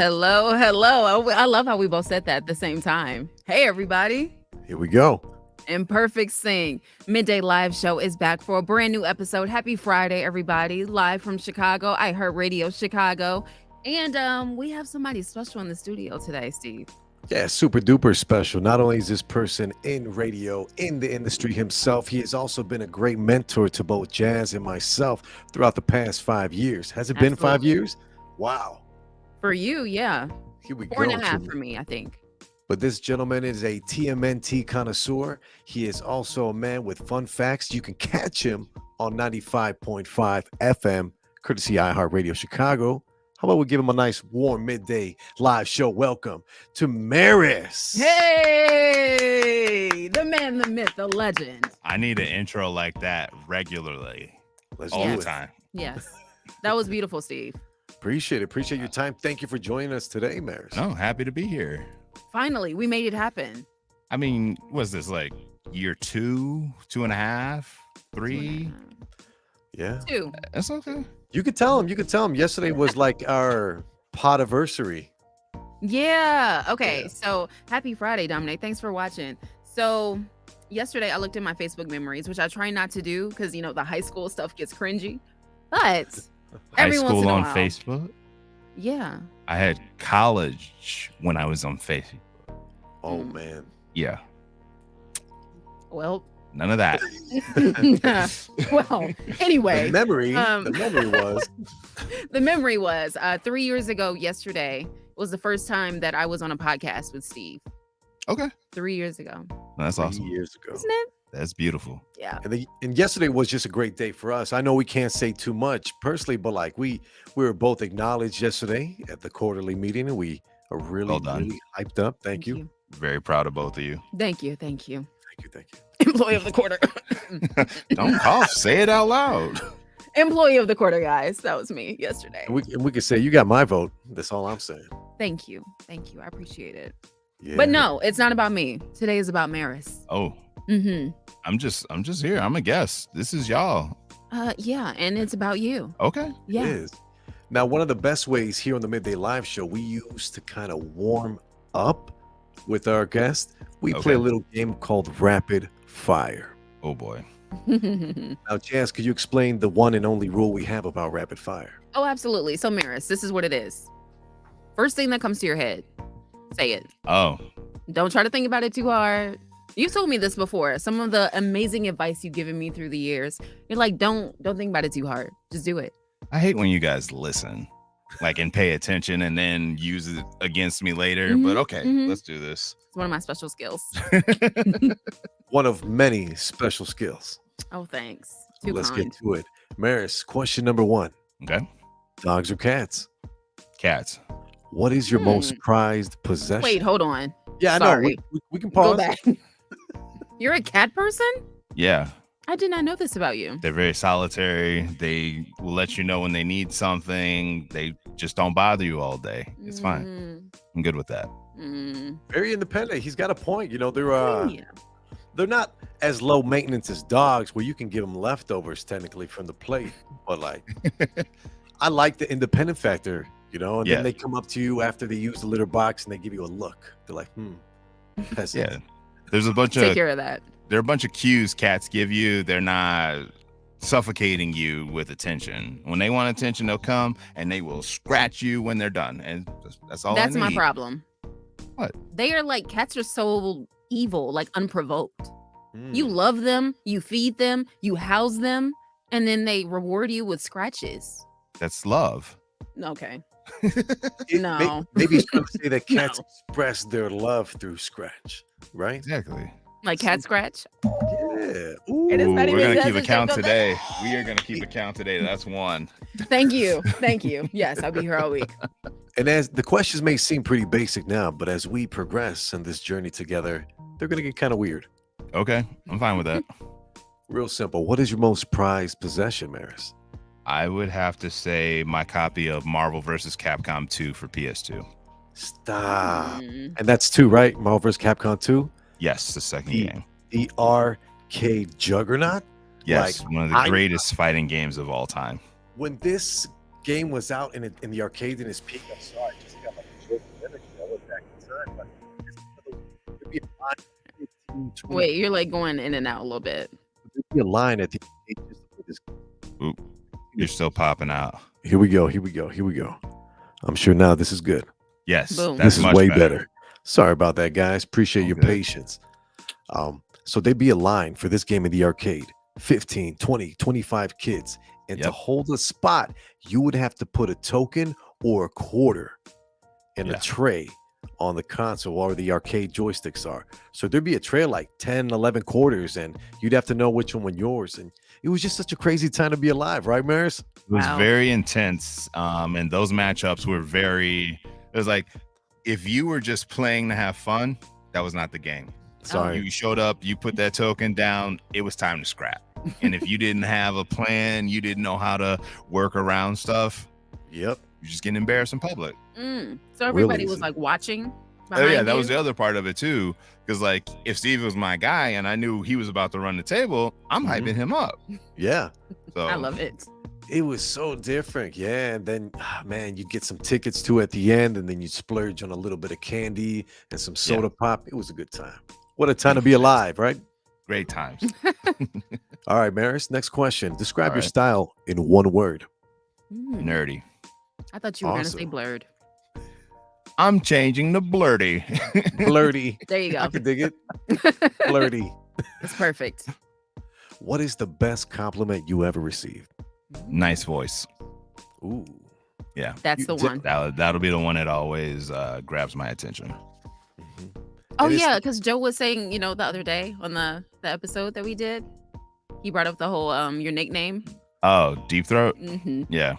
Hello, hello. I love how we both said that at the same time. Hey, everybody. Here we go. In perfect sync. Midday Live Show is back for a brand new episode. Happy Friday, everybody. Live from Chicago, iHeartRadio Chicago. And we have somebody special in the studio today, Steve. Yeah, super duper special. Not only is this person in radio, in the industry himself, he has also been a great mentor to both Jazz and myself throughout the past 5 years. Has it been 5 years? Wow. For you, yeah. Here we 4.5 go. for me, I think. But this gentleman is a TMNT connoisseur. He is also a man with fun facts. You can catch him on 95.5 FM, courtesy iHeartRadio Chicago. How about we give him a nice warm midday live show welcome to Marris. Hey, the man, the myth, the legend. I need an intro like that regularly. Let's all do the it. time. Yes. That was beautiful, Steve. Appreciate it. Appreciate your time. Thank you for joining us today, Marris. No, happy to be here. Finally, we made it happen. I mean, what's this, like year 2, 2.5, 3? Yeah. 2. That's okay. You could tell him. You could tell him. Yesterday was like our podiversary. Yeah. Okay. So happy Friday, Dominic. Thanks for watching. So yesterday I looked at my Facebook memories, which I try not to do because, you know, the high school stuff gets cringy. But High every once school in a on while, Facebook. Yeah. I had college when I was on Facebook. Oh, man. Yeah. Well, None of that. well, anyway. The memory The memory was 3 years ago yesterday was the first time that I was on a podcast with Steve. Okay. 3 years ago. That's 3 awesome. years ago. Isn't it? That's beautiful. Yeah. And yesterday was just a great day for us. I know we can't say too much personally, but like we were both acknowledged yesterday at the quarterly meeting, and we are really, Well done. really hyped up. Thank you. Very proud of both of you. Thank you. Thank you. Thank you. Thank you. Employee of the quarter. Don't cough. Say it out loud. Employee of the quarter, guys. That was me yesterday. And we could say you got my vote. That's all I'm saying. Thank you. Thank you. I appreciate it. Yeah. But no, it's not about me. Today is about Marris. Oh, Mm-hmm. I'm just here. I'm a guest. This is y'all. Yeah, and it's about you. Okay. Yeah. It is. Now, one of the best ways here on the Midday Live Show, we use to kind of warm up with our guests, we play a little game called Rapid Fire. Oh boy. Now, Jazz, could you explain the one and only rule we have about Rapid Fire? Oh, absolutely. So, Marris, this is what it is. First thing that comes to your head, say it. Oh, Don't try to think about it too hard. You've told me this before. Some of the amazing advice you've given me through the years. You're like, don't think about it too hard. Just do it. I hate when you guys listen, like, and pay attention and then use it against me later. Mhm, But okay, mhm. let's do this. It's one of my special skills. One of many special skills. Oh, thanks. Too Let's kind. get to it. Maris, question number 1. Okay. Dogs or cats? Cats. What is your most prized possession? Wait, hold on. Yeah, I know. Sorry. We can Go pause. back. You're a cat person? Yeah. I did not know this about you. They're very solitary. They will let you know when they need something. They just don't bother you all day. It's fine. I'm good with that. Very independent. He's got a point. You know, Yeah. they're not as low maintenance as dogs, where you can give them leftovers technically from the plate. But like, I like the independent factor. You know, and Yeah. then they come up to you after they use the litter box and they give you a look. They're like, that's Yeah. it. There's a bunch Take of care of that. there are a bunch of cues cats give you. They're not suffocating you with attention. When they want attention, they'll come and they will scratch you when they're done. And that's all That's I my need. problem. What? They are like, cats are so evil, like unprovoked. Mm. You love them, you feed them, you house them, and then they reward you with scratches. That's love. Okay. It No. maybe he's trying to say that cats express their love through scratch, right? Exactly. Like cat scratch? Yeah. It is Ooh, not we're even- gonna that's keep just- account today. We are gonna keep account today. That's one. Thank you. Thank you. Yes, I'll be here all week. And as the questions may seem pretty basic now, but as we progress in this journey together, they're going to get kind of weird. Okay, I'm fine with that. Real simple. What is your most prized possession, Marris? I would have to say my copy of Marvel vs. Capcom 2 for PS2. Stop. Mm. And that's 2, right? Marvel vs. Capcom 2? Yes, the second The- game. The arcade juggernaut? Yes, like, one of the greatest fighting games of all time. When this game was out in the arcade in its peak, I'm sorry, I just got like Wait, you're like going in and out a little bit. There'd be a line at the end just for this. Oop, you're still popping out. Here we go. I'm sure now this is good. Yes, Boom. that's This is much way better. Sorry about that, guys. Appreciate All your good. patience. So there'd be a line for this game in the arcade. 15, 20, 25 kids. And to Yep. hold a spot, you would have to put a token or a quarter in Yeah. a tray on the console or the arcade joysticks are. So there'd be a tray like 10, 11 quarters, and you'd have to know which one was yours. And it was just such a crazy time to be alive, right, Marris? It was Wow. very intense. And those matchups were it was like if you were just playing to have fun, that was not the game. Sorry. You showed up, you put that token down, it was time to scrap. And if you didn't have a plan, you didn't know how to work around stuff, Yep. you're just getting embarrassed in public. So everybody was easy. like watching. Oh yeah, behind that was you? the other part of it too. Because like if Steve was my guy and I knew he was about to run the table, I'm Mhm. hyping him up. Yeah. So I love it. It was so different. Yeah. And then, man, you'd get some tickets too at the end, and then you'd splurge on a little bit of candy and some soda pop. It was a good time. What a time to be alive, right? great times. All right, Marris, next question. Describe All your right. style in one word. Nerdy. I thought you were going to say Awesome. blurred. I'm changing to blurty. Blurty. There you I go. can dig it. Blurty. It's perfect. What is the best compliment you ever received? Nice voice. Ooh. Yeah. That's the You- one. That'll be the one that always grabs my attention. Mhm. Oh And it's- yeah, because Joe was saying, the other day on the episode that we did, he brought up the whole your nickname. Oh, Deep Throat? Mm-hmm. Yeah.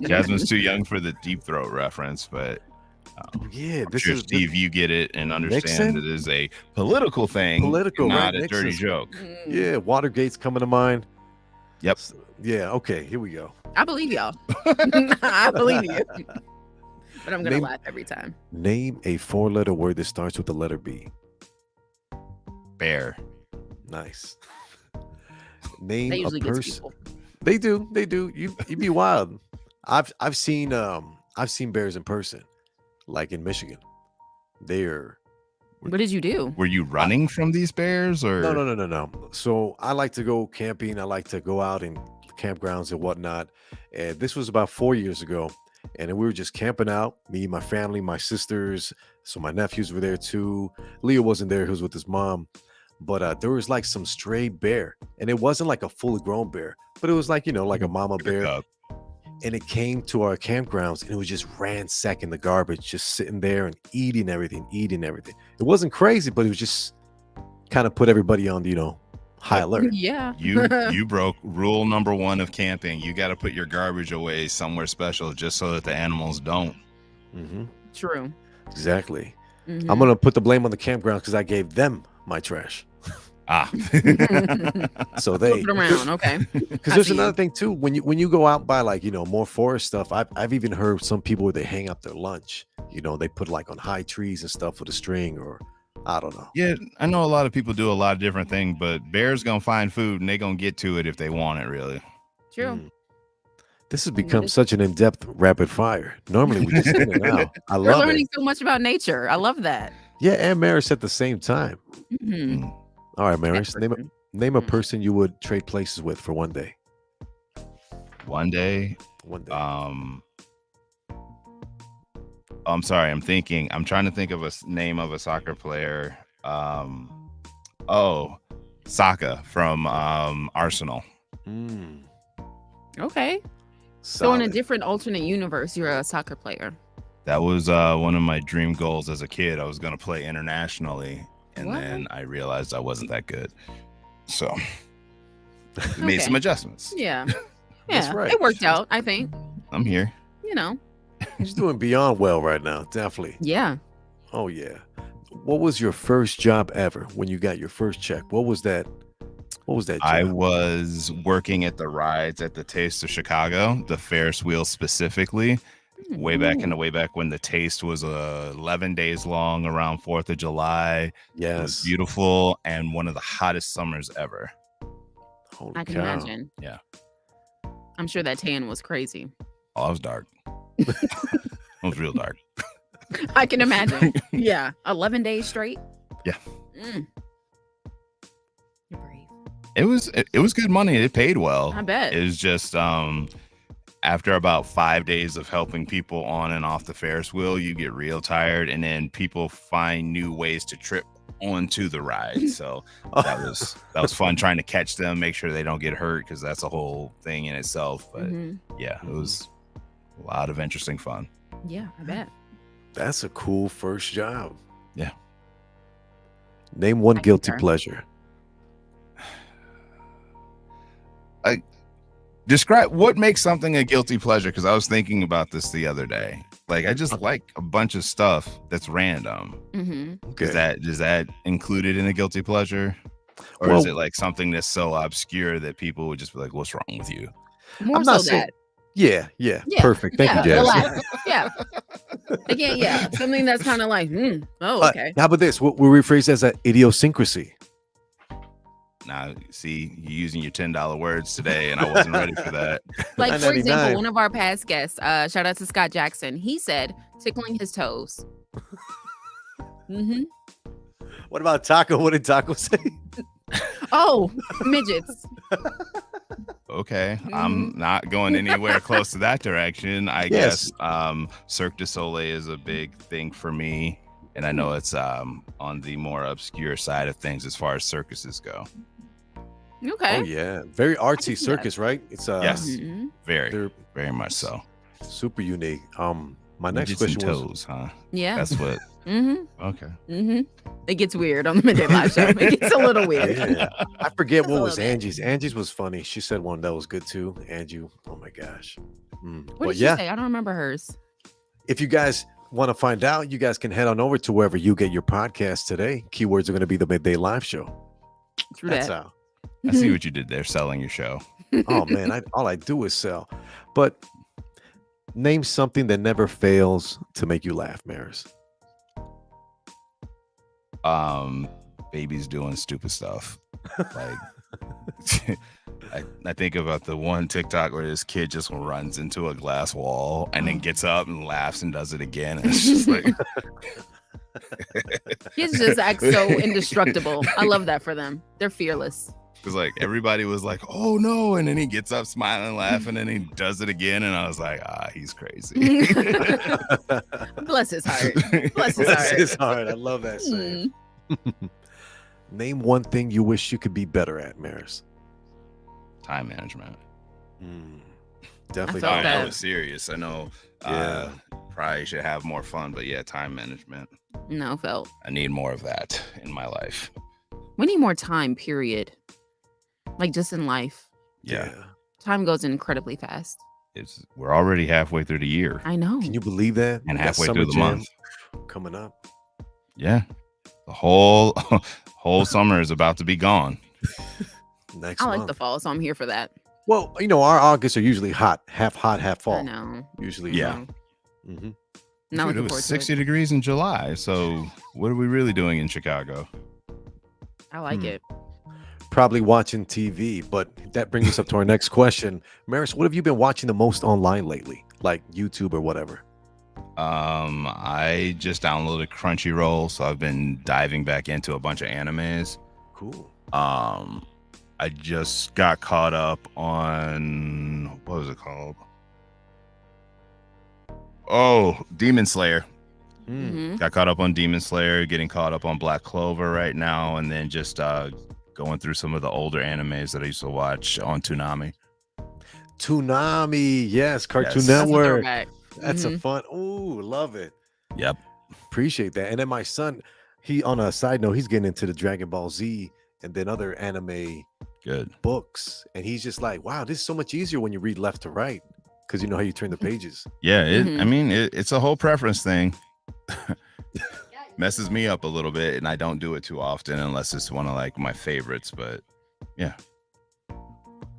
Jasmine's too young for the Deep Throat reference, but Yeah, I'm this sure is Steve, you get it and Nixon? understand it is a political thing, Political, not right? a dirty Nixon's- joke. Yeah, Watergate's coming to mind. Yep. Yeah, okay, here we go. I believe y'all. I believe you. But I'm gonna Name- laugh every time. Name a four-letter word that starts with the letter B. Bear. Nice. Name That a usually gets person. people. They do. You'd be wild. I've seen bears in person, like in Michigan. They're What did you do? Were you running from these bears or no. So I like to go camping. I like to go out in campgrounds and whatnot. And this was about 4 years ago. And we were just camping out, me, my family, my sisters. So my nephews were there too. Leo wasn't there, he was with his mom. But there was like some stray bear. And it wasn't like a fully grown bear, but it was like, like a mama bear. Cub? And it came to our campgrounds and it was just ransacking the garbage, just sitting there and eating everything. It wasn't crazy, but it was just kind of put everybody on, high alert. Yeah. You broke rule number 1 of camping. You got to put your garbage away somewhere special just so that the animals don't. Hmm. True. Exactly. Mhm. I'm going to put the blame on the campground because I gave them my trash. Ah. So they, Flip it around. Okay. because I there's see you. another thing too. When you go out by like, more forest stuff, I've even heard some people where they hang up their lunch, they put like on high trees and stuff with a string, or I don't know. Yeah, I know a lot of people do a lot of different things, but bears gonna find food and they gonna get to it if they want it, really. True. Mm. This has become such an in-depth rapid fire. Normally we just in and out. I We're love learning it. so much about nature. I love that. Yeah, and Marris at the same time. Mhm. All right, Marris, person. name a person you would trade places with for one day. One day, One day. I'm sorry, I'm trying to think of name of a soccer player. Saka from Arsenal. Mm, Okay. So in a solid. different alternate universe, you're a soccer player. That was one of my dream goals as a kid. I was gonna play internationally, and What? then I realized I wasn't that good. So made Okay. some adjustments. Yeah. That's Yeah. right. It worked out, I think. I'm here. He's doing beyond well right now. Definitely. Yeah. Oh yeah. What was your first job ever when you got your first check? What was that? What was that job? I was working at the rides at the Taste of Chicago, the Ferris wheel specifically, way back when the Taste was 11 days long around 4th of July. It was Yes. beautiful and one of the hottest summers ever. Holy I can cow. imagine. Yeah. I'm sure that tan was crazy. Oh, it was dark. It was real dark. I can imagine. Yeah. 11 days straight. Yeah. Mm. You're brave. It was good money. It paid well. I bet. It was just after about 5 days of helping people on and off the Ferris wheel, you get real tired, and then people find new ways to trip onto the ride. So that was fun trying to catch them, make sure they don't get hurt, because that's a whole thing in itself. But yeah, it was a lot of interesting fun. Yeah, I bet. That's a cool first job. Yeah. Name one I guilty concur. pleasure. Describe what makes something a guilty pleasure, because I was thinking about this the other day. Like, I just like a bunch of stuff that's random. Okay. Is that included in a guilty pleasure, or is it like something that's so obscure that people would just be like, "What's wrong with you?" More I'm not so saying. that. Yeah. Perfect. Thank you, the Jazz. latter. Yeah. Again, yeah. Something that's kind of like, okay. How about this? We'll rephrase as an idiosyncrasy. Now, see, you're using your $10 words today, and I wasn't ready for that. Like, for example, $9.99. one of our past guests, shout out to Scott Jackson, he said tickling his toes. What about Taco? What did Taco say? Oh, midgets. Okay, I'm not going anywhere close to that direction. I Yes. guess Cirque du Soleil is a big thing for me, and I know it's on the more obscure side of things as far as circuses go. Okay. Oh yeah, very see artsy that. circus, right? It's Yes. Mhm. Very, they're very much so. super unique. My next Midgets and question was toes, huh? Yeah. That's what. Mm-hmm. Okay. It gets weird on the Midday Live Show. It gets a little weird. Yeah. I forget Just a what was little bit. Angie's. Angie's was funny. She said one that was good too. Angie, oh my gosh. What But did yeah, you say? I don't remember hers. if you guys want to find out, you guys can head on over to wherever you get your podcast today. Keywords are going to be the Midday Live Show. True That's that. how. I see what you did there, selling your show. Oh man, all I do is sell. But name something that never fails to make you laugh, Marris. Babies doing stupid stuff. Like, I think about the one TikTok where this kid just runs into a glass wall and then gets up and laughs and does it again. And it's just like, Kids just act so indestructible. I love that for them. They're fearless. because like everybody was like, "Oh no!" And then he gets up smiling, laughing, and he does it again. And I was like, he's crazy. Bless his heart. Bless his Bless heart. his heart. I love that saying. Mm. Name one thing you wish you could be better at, Marris. Time management. Definitely. felt I know that. it's serious. I know. Yeah. Probably should have more fun, but yeah, time management. No, felt. I need more of that in my life. We need more time, period. Like just in life. Yeah. Time goes incredibly fast. We're already halfway through the year I know. Can you believe that? and We got halfway Summer through the Jam month. coming up. Yeah. The whole summer is about to be gone. Next I month. like the fall, so I'm here for that. Well, our August are usually hot, half I fall. know. Usually. Yeah. Mhm. Not Dude, looking it was forward 60 to it. degrees in July. So what are we really doing in Chicago? I like it. Probably watching TV, but that brings us up to our next question. Marris, what have you been watching the most online lately? Like YouTube or whatever? I just downloaded Crunchyroll, so I've been diving back into a bunch of animes. Cool. I just got caught up on, what was it called? Oh, Demon Slayer. Mhm. Got caught up on Demon Slayer, getting caught up on Black Clover right now, and then just going through some of the older animes that I used to watch on Toonami. Toonami, yes, Cartoon Yes. That's a Network. throwback. That's a Mhm. fun. Ooh, love it. Yep. Appreciate that. And then my son, he on a side note, he's getting into the Dragon Ball Z and then other anime Good. books, and he's just like, wow, this is so much easier when you read left to right because you know how you turn the pages. Yeah, I Mhm. mean, it's a whole preference thing. Messes me up a little bit, and I don't do it too often unless it's one of like my favorites. But yeah,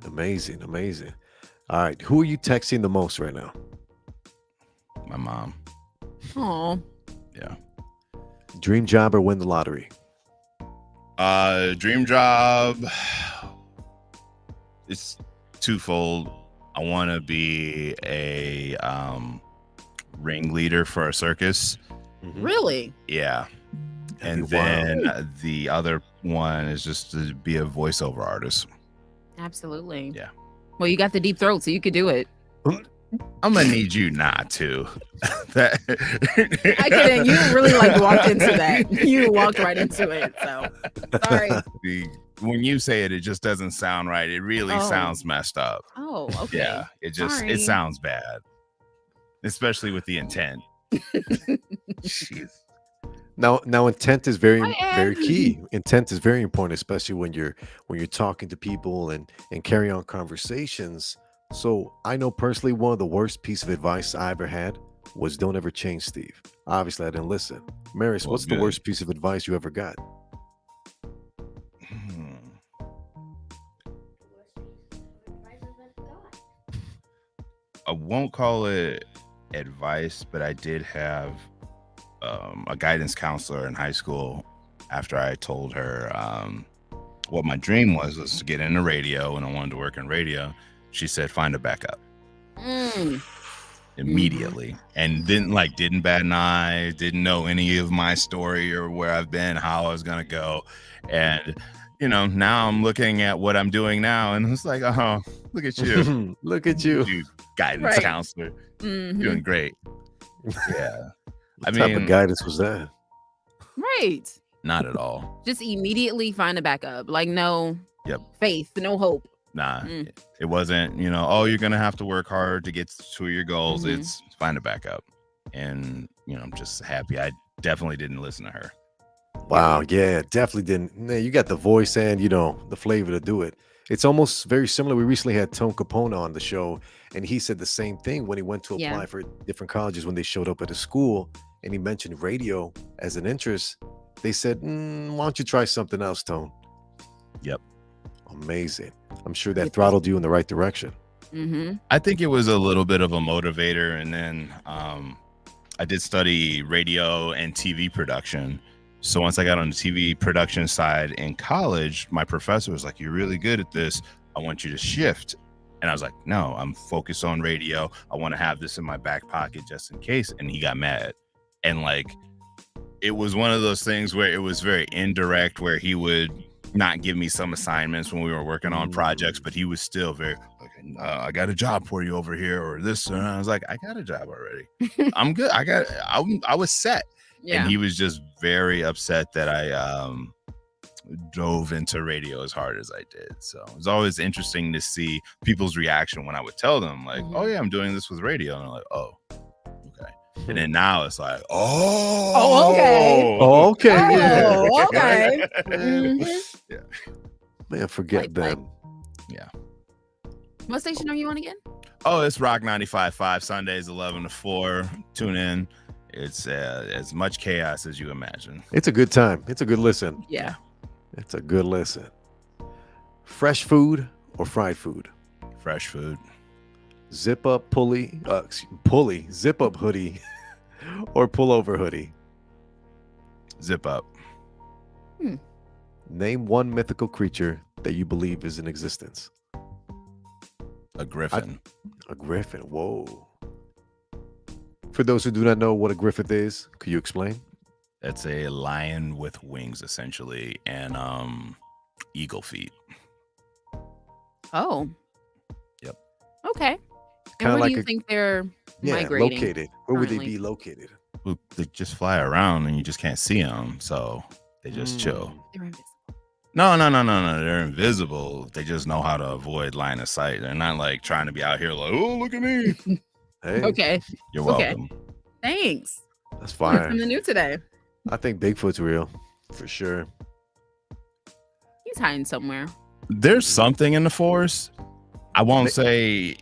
Amazing. All right, who are you texting the most right now? my mom. Oh, Yeah. Dream job or win the lottery? Dream job. It's twofold. I want to be a ringleader for a circus. Mhm. really? Yeah. And Wow. then the other one is just to be a voiceover artist. Absolutely. Yeah. Well, you got the deep throat, so you could do it. I'm gonna need you not to. That I couldn't. You really like walked into that. You walked right into it. So sorry. When you say it, it just doesn't sound right. It really Oh. sounds messed up. Oh, okay. Yeah, Sorry. it sounds bad, especially with the intent. Jeez. Now intent is very I very am. key. Intent is very important, especially when you're talking to people and carry on conversations. So I know personally one of the worst piece of advice I ever had was don't ever change Steve. Obviously I didn't listen. Marris, Well, what's good. the worst piece of advice you ever got? I won't call it advice, but I did have a guidance counselor in high school. After I told her what my dream was to get into radio and I wanted to work in radio, she said, find a backup. Immediately. And didn't bat an eye, didn't know any of my story or where I've been, how I was gonna go. And now I'm looking at what I'm doing now and it's like, oh, look at you. Look at you. You guidance Right. counselor. Mhm. Doing great. Yeah. What type of guidance was that? Right. Not at all. Just immediately find a backup. Like no Yep. faith, no hope. Nah. Mm. It wasn't, oh, you're gonna have to work hard to get to your goals. Mhm. It's find a backup. And I'm just happy. I definitely didn't listen to her. Wow, yeah, definitely didn't. Man, you got the voice and the flavor to do it. It's almost very similar. We recently had Tone Capone on the show, and he said the same thing when he went to apply Yeah. for different colleges when they showed up at his school, and he mentioned radio as an interest. They said, "Why don't you try something else, Tone?" Yep. Amazing. I'm sure that throttled you in the right direction. Mm-hmm. I think it was a little bit of a motivator. And then I did study radio and TV production. So once I got on the TV production side in college, my professor was like, you're really good at this. I want you to shift. And I was like, no, I'm focused on radio. I want to have this in my back pocket just in case. And he got mad. And it was one of those things where it was very indirect, where he would not give me some assignments when we were working on projects, but he was still very like, I got a job for you over here or this. And I was like, I got a job already. I'm good. I was set. Yeah. And he was just very upset that I dove into radio as hard as I did. So it was always interesting to see people's reaction when I would tell them oh yeah, I'm doing this with radio. And they're like, oh, okay. And then now it's like, Oh, okay. Oh, okay, yeah. Oh, okay. Man, Mhm. man, forget Like, them. Yeah. What station are you on again? Oh, it's Rock 95.5 Sundays 11 to 4. Tune in. It's as much chaos as you imagine. It's a good time. It's a good listen. Yeah. It's a good listen. Fresh food or fried food? Fresh food. Zip up zip up hoodie or pullover hoodie? Zip up. Name one mythical creature that you believe is in existence. A griffin. A griffin. Whoa. For those who do not know what a griffin is, could you explain? It's a lion with wings, essentially, and eagle feet. Oh. Yep. Okay. And Kinda where like do you think they're migrating? located. Where would they currently? be located? Well, they just fly around and you just can't see them, so they just chill. They're invisible. No. They're invisible. They just know how to avoid line of sight. They're not trying to be out here like, oh, look at me. Hey, Okay. You're Okay. welcome. Thanks. that's Learned fire. something new today. I think Bigfoot's real, for sure. He's hiding somewhere. There's something in the forest. I won't say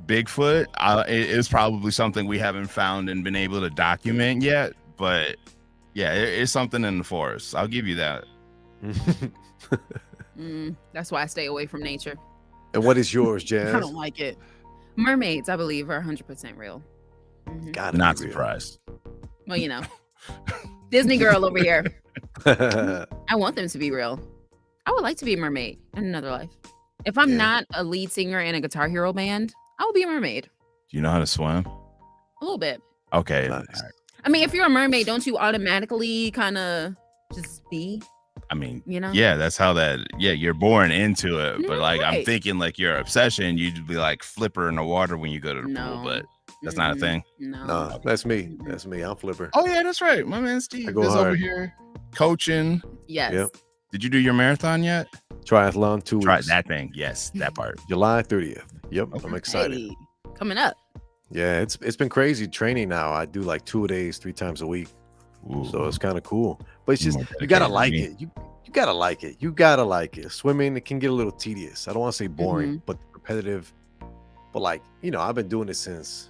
Bigfoot. It is probably something we haven't found and been able to document yet. But yeah, it's something in the forest. I'll give you that. That's why I stay away from nature. And what is yours, I Jazz? don't like it. Mermaids, I believe, are 100% real. Mhm. Gotta Not be real. surprised. Well, Disney girl over here. I want them to be real. I would like to be a mermaid in another life. If I'm Yeah. not a lead singer in a Guitar Hero band, I will be a mermaid. Do you know how to swim? A little bit. Okay. Nice. All right. I mean, if you're a mermaid, don't you automatically kind of just be, I mean, you know? yeah, that's how that. Yeah, you're born into it, but No, like I'm right. thinking, like your obsession, you'd be like flipper in the water when you go to the pool, No. but that's not a thing. No. Nah, that's me. Mm-mm. That's me. I'm Flipper. Oh yeah, that's right. My man I Steve go is over hard. here coaching. Yes. Yep. Did you do your marathon yet? Triathlon 2 Try weeks. that thing. Yes, that part. July 30th. Yep. Okay. I'm excited. Hey, coming up. Yeah, it's been crazy training now. I do like 2 days, 3 times a week. So it's kind of cool. But it's just More you gotta dedicated like than it. You gotta like it. You gotta like it. Swimming, it can get a little tedious. I don't want to say boring, but repetitive. But like, I've been doing this since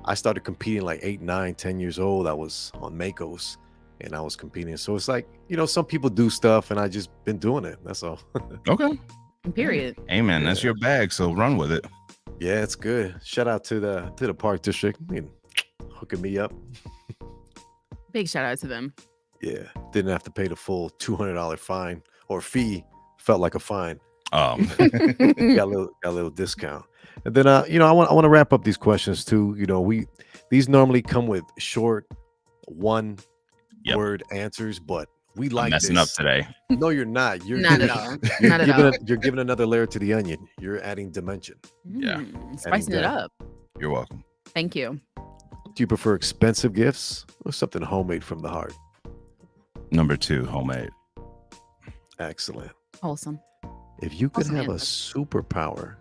I started competing like 8, 9, 10 years old. I was on Makos and I was competing. So it's like, some people do stuff and I just been doing it. That's all. Okay. Period. Hey man, that's your bag, so run with it. Yeah, it's good. Shout out to the park district hooking me up. Big shout out to them. Yeah, didn't have to pay the full $200 fine or fee. Felt like a fine. Um, got a little discount. And then I want to wrap up these questions too. These normally come with short one word answers, but we like I'm messing this. up today. No, you're not. You're Not at all. Not at all. You're giving another layer to the onion. You're adding dimension. Yeah. Spicing it up. You're welcome. Thank you. Do you prefer expensive gifts or something homemade from the heart? Number 2, homemade. Excellent. Wholesome. If you could Awesome have a answer. superpower,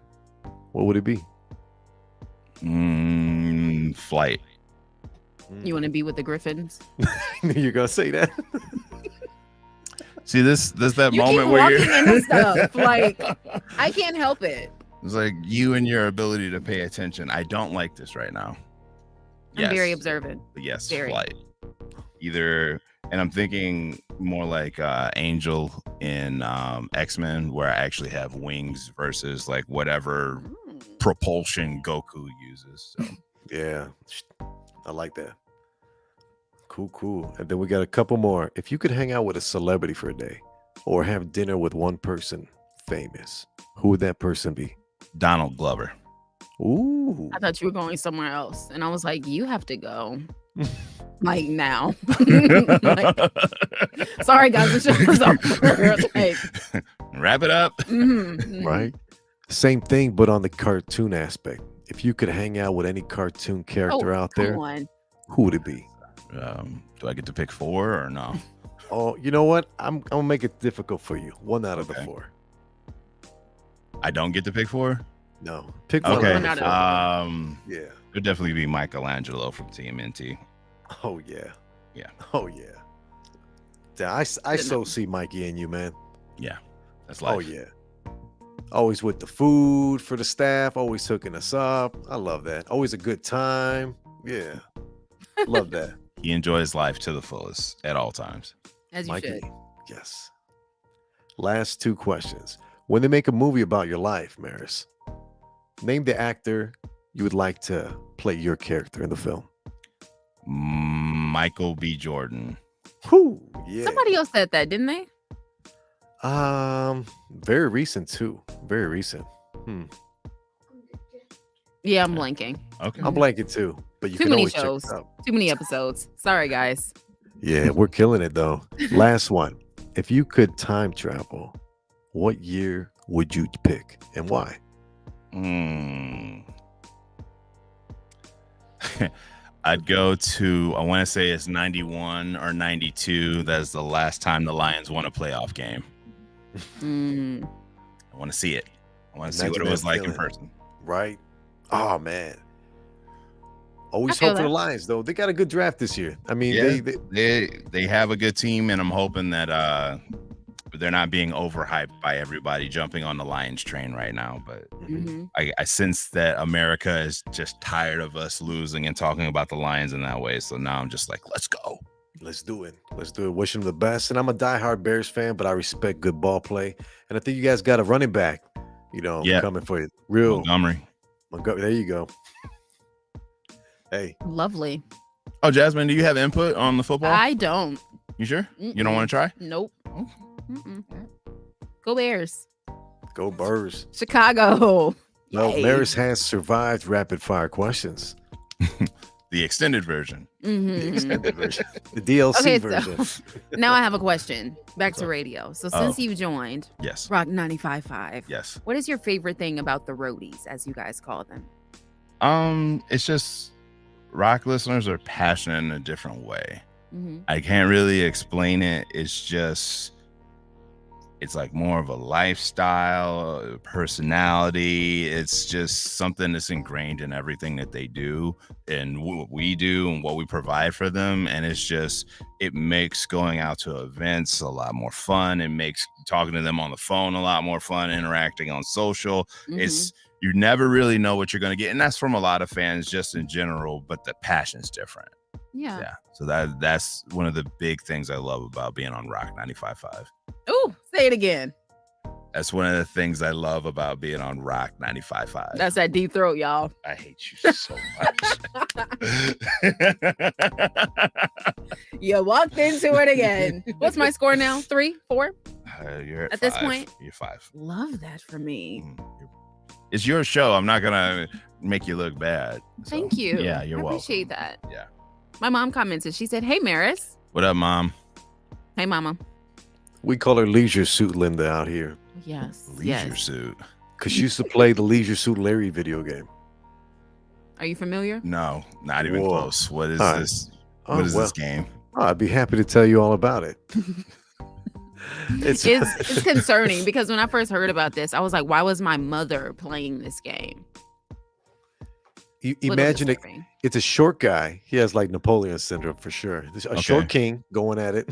what would it be? Flight. You want to be with the Griffins? You're gonna say that? See, there's that You moment keep where walking you're into stuff. Like, I can't help it. it's like you and your ability to pay attention. I don't like this right now. I'm very observant. But yes, Very. flight. Either, and I'm thinking more like Angel in X-Men, where I actually have wings versus like whatever propulsion Goku uses. So. Yeah, I like that. Cool. And then we got a couple more. If you could hang out with a celebrity for a day or have dinner with one person famous, who would that person be? Donald Glover. Ooh. I thought you were going somewhere else. And I was like, you have to go. Like now. Like, sorry guys, the show is over. Like, wrap it up. Right? Same thing, but on the cartoon aspect. If you could hang out with any cartoon character out there, who would it be? Do I get to pick 4 or no? Oh, you know what? I'm gonna make it difficult for you. 1 out of the 4. I don't get to pick 4? No. Pick 1 Okay. out of the 4. Yeah. It'd definitely be Michelangelo from TMNT. Oh yeah. Yeah. Oh yeah. Yeah, I so see Mikey and you, man. Yeah. That's life. Oh yeah. Always with the food for the staff, always hooking us up. I love that. Always a good time. Yeah. Love that. He enjoys life to the fullest at all times. As you Mikey. should. Yes. Last 2 questions. When they make a movie about your life, Marris, name the actor you would like to play your character in the film. Michael B. Jordan. Whoo, yeah. Somebody else said that, didn't they? Very recent too. Very recent. Yeah, I'm blanking. Okay. I'm blanking too, but you Too can many always shows. check it out. Too many episodes. Sorry, guys. Yeah, we're killing it though. Last one. If you could time travel, what year would you pick and why? I'd go to, I want to say it's 91 or 92. That's the last time the Lions won a playoff game. I want to see it. I want to see what it was like in person. Right? Oh man. Always feel hope for the that. Lions though. They got a good draft this year. I mean, Yeah. They have a good team, and I'm hoping that they're not being overhyped by everybody jumping on the Lions train right now. But I sense that America is just tired of us losing and talking about the Lions in that way. So now I'm just like, let's go. Let's do it. Let's do it. Wish them the best. And I'm a diehard Bears fan, but I respect good ball play. And I think you guys got a running back, coming for you. Real Montgomery. There you go. Hey. Lovely. Oh, Jasmine, do you have input on the football? I don't. You sure? You don't want to try? Nope. Go Bears. Go Birds. Chicago. Well, Yay. Marris has survived rapid fire questions. The extended version. The Mhm. extended version, the DLC Okay, version. so now I have a question. Back What's to up? radio. So Oh. since you joined Yes. Rock 95.5, Yes. what is your favorite thing about the roadies, as you guys call them? It's just rock listeners are passionate in a different way. Mhm. I can't really explain it. It's like more of a lifestyle, a personality. It's just something that's ingrained in everything that they do and what we do and what we provide for them. And it makes going out to events a lot more fun. It makes talking to them on the phone a lot more fun, interacting on social. Mhm. You never really know what you're going to get. And that's from a lot of fans just in general, but the passion's different. Yeah. Yeah. So that's one of the big things I love about being on Rock 95.5. Ooh, say it again. That's one of the things I love about being on Rock 95.5. That's that deep throat, y'all. I hate you so much. You walked into it again. What's my score now? 3, 4? You're At this 5. point? You're 5. Love that for me. It's your show. I'm not gonna make you look bad. So, Thank you. Yeah, you're I welcome. appreciate that. Yeah. My mom commented. She said, "Hey, Marris." What up, Mom? Hey, Mama. We call her Leisure Suit Linda out here Yes. Leisure yes. suit. because she used to play the Leisure Suit Larry video game. Are you familiar? No, not even Whoa. close. What is All right. this? Oh, What is well, this game? I'd be happy to tell you all about it. It's concerning because when I first heard about this, I was like, why was my mother playing this game? Little Imagine it. disturbing. It's a short guy. He has like Napoleon syndrome for sure. There's a short king going at it.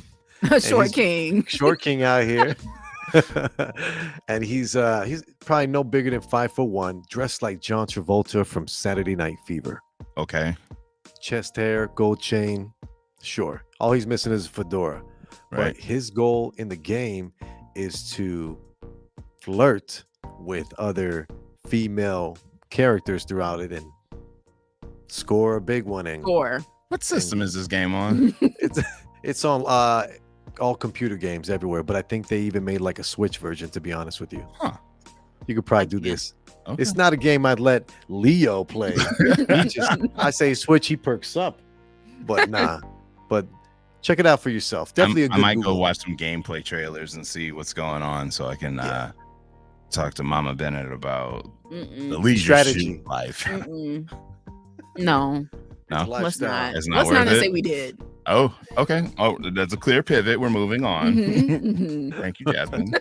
A short he's- king. Short king out here. And he's probably no bigger than 5'1", dressed like John Travolta from Saturday Night Fever. Okay. Chest hair, gold chain. Sure. All he's missing is a fedora. Right. But his goal in the game is to flirt with other female characters throughout it and score a big one. And Score. What system is this game on? it's on all computer games everywhere, but I think they even made like a Switch version, to be honest with you. Huh. You could probably do this. Okay. It's not a game I'd let Leo play. I say Switch, he perks up. But nah. But check it out for yourself. Definitely a good I might Google. go watch some gameplay trailers and see what's going on so I can Yeah. talk to Mama Bennett about the Mm-mm. leisure Strategy. suit life. Mm-mm. No, No? It's let's lifestyle. not. It's not Let's not worth say it? we did. Oh, okay. Oh, that's a clear pivot. We're moving on. Mhm, mhm. Thank you, Jasmine.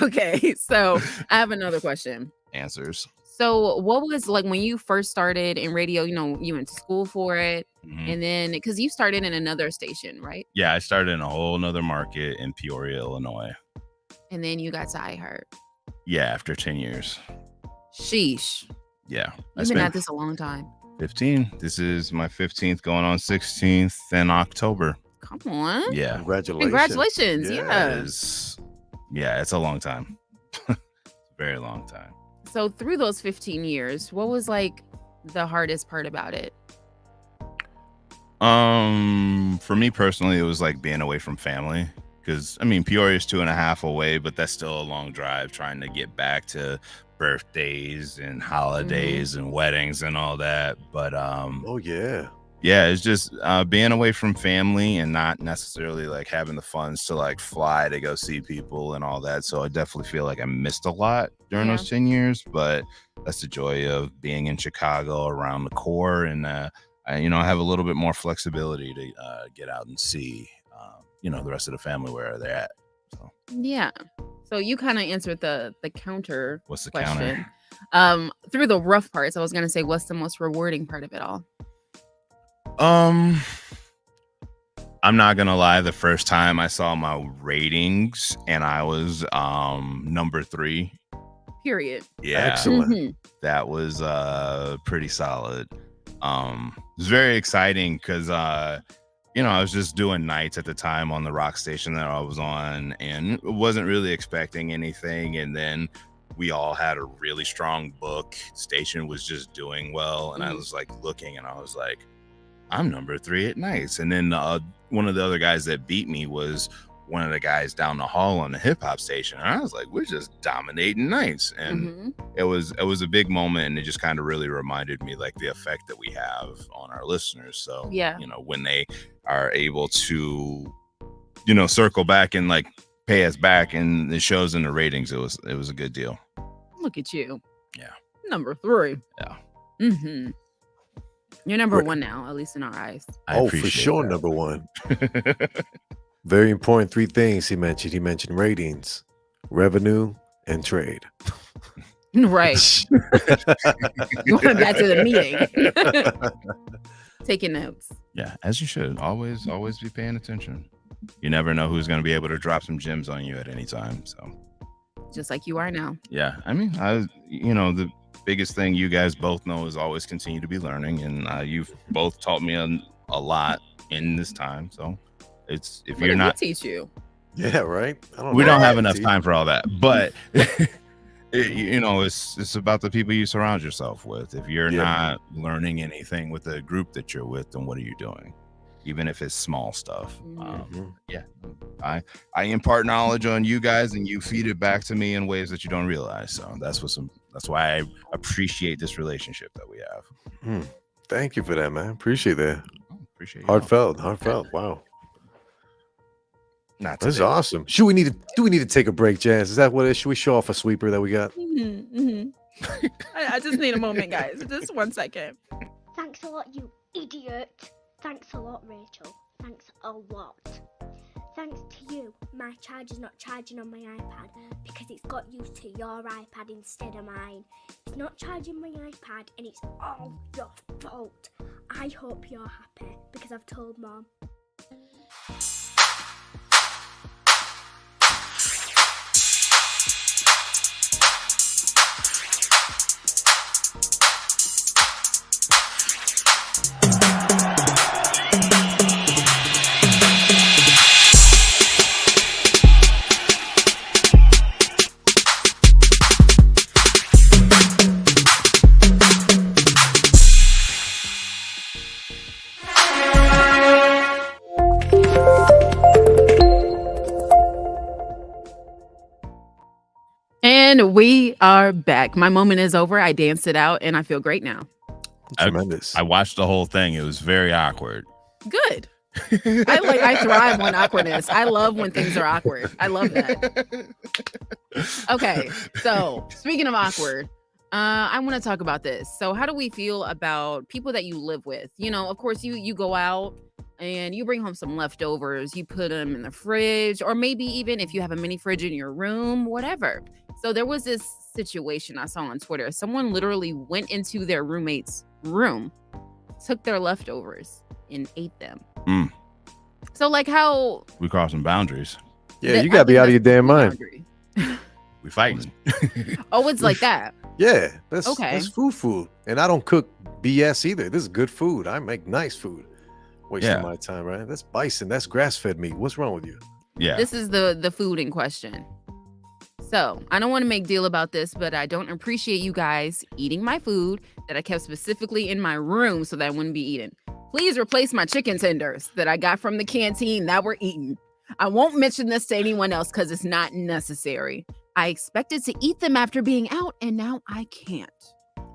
Okay, so I have another question. Answers. So, what was like when you first started in radio? You know, you went to school for it, Mhm. and then because you started in another station, right? Yeah, I started in a whole nother market in Peoria, Illinois. And then you got to iHeart. Yeah, after 10 years. Sheesh, Yeah. I you've been spent at this a long time. 15. This is my 15th going on 16th in October. Come on, Yeah. Congratulations. congratulations! Yeah. It's a long time. Very long time. So through those 15 years, what was like the hardest part about it? For me personally, it was like being away from family. Because I mean, Peoria is 2.5 away, but that's still a long drive trying to get back to birthdays and holidays and weddings and all that. But Oh yeah. yeah, it's just being away from family and not necessarily like having the funds to like fly to go see people and all that. So I definitely feel like I missed a lot during Yeah. those 10 years, but that's the joy of being in Chicago around the core. And, I have a little bit more flexibility to get out and see, the rest of the family where they're at. So Yeah. So you kind of answered the counter what's the question. counter? Through the rough parts, I was gonna say, what's the most rewarding part of it all? I'm not gonna lie. The first time I saw my ratings and I was number 3. Period. Yeah, Excellent. Mhm. that was pretty solid. It was very exciting because I was just doing nights at the time on the rock station that I was on and wasn't really expecting anything. And then we all had a really strong book. Station was just doing well, and I Mhm. was like looking, and I was like, I'm number 3 at nights. And then one of the other guys that beat me was one of the guys down the hall on the hip hop station. And I was like, we're just dominating nights. And it was a big moment. And it just kind of really reminded me like the effect that we have on our listeners. So, you know, when they are able to, you know, circle back and like pay us back and the shows and the ratings, it was a good deal. Look at you. Yeah. Number 3. Yeah. You're number 1 now, at least in our eyes. Oh, for sure, that. Number 1. Very important 3 things he mentioned. He mentioned ratings, revenue, and trade. Right. Going back to the meeting. Taking notes. Yeah, as you should. Always be paying attention. You never know who's going to be able to drop some gems on you at any time. So, just like you are now. Yeah, I mean, you know, the biggest thing you guys both know is always continue to be learning, and you've both taught me a lot in this time. So, it's if what you're not teach you. Yeah, right. We don't have enough time for all that, but you know, it's about the people you surround yourself with. If you're not learning anything with the group that you're with, then what are you doing? Even if it's small stuff. I impart knowledge on you guys, and you feed it back to me in ways that you don't realize. So that's why I appreciate this relationship that we have. Thank you for that, man. Appreciate that. Appreciate it. Heartfelt. Wow. Not That's awesome. Do we need to take a break, Jazz? Is that what it is? Should we show off a sweeper that we got? I just need a moment, guys. Just 1 second. Thanks a lot, you idiot. Thanks a lot, Rachel. Thanks a lot. Thanks to you, my charger's not charging on my iPad because it's got used to your iPad instead of mine. It's not charging my iPad and it's all your fault. I hope you're happy because I've told Mom. And we are back. My moment is over. I danced it out and I feel great now. Tremendous. I watched the whole thing. It was very awkward. Good. I thrive on awkwardness. I love when things are awkward. I love that. Okay. So speaking of awkward, I want to talk about this. So how do we feel about people that you live with? You know, of course, you go out and you bring home some leftovers. You put them in the fridge, or maybe even if you have a mini fridge in your room, whatever. So there was this situation I saw on Twitter. Someone literally went into their roommate's room, took their leftovers, and ate them. So like how we crossing boundaries. Yeah, you gotta be out of your damn mind. We fighting. Oh, it's like that. Yeah, that's okay. That's food, and I don't cook BS either. This is good food. I make nice food. Wasting my time, right? That's bison. That's grass-fed meat. What's wrong with you? Yeah, this is the food in question. So I don't want to make deal about this, but I don't appreciate you guys eating my food that I kept specifically in my room so that I wouldn't be eaten. Please replace my chicken tenders that I got from the canteen that were eaten. I won't mention this to anyone else because it's not necessary. I expected to eat them after being out, and now I can't.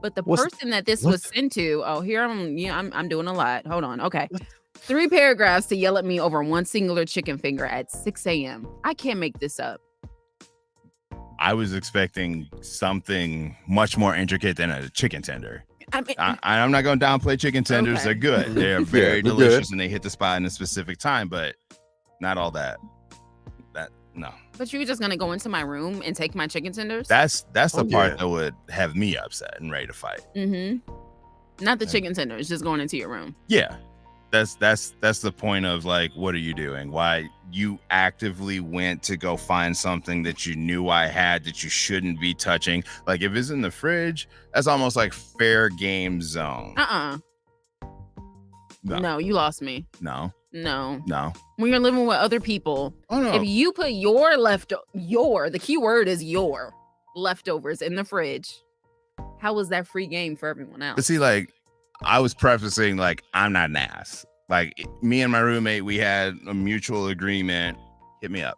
But the person that this was sent to, I'm doing a lot. Hold on. Okay. 3 paragraphs to yell at me over one singular chicken finger at 6 a.m. I can't make this up. I was expecting something much more intricate than a chicken tender. I mean, I'm not going to downplay chicken tenders. Okay. They're good. They're very delicious, and they hit the spot in a specific time, but not all that. No. But you're just going to go into my room and take my chicken tenders? That's the part that would have me upset and ready to fight. Not the chicken tenders, just going into your room. Yeah. That's the point of like, what are you doing? Why you actively went to go find something that you knew I had that you shouldn't be touching. Like if it's in the fridge, that's almost like fair game zone. No, you lost me. No. When you're living with other people, if you put the key word is your leftovers in the fridge, how was that free game for everyone else? But see, like I was prefacing, like I'm not an ass. Like me and my roommate, we had a mutual agreement hit me up.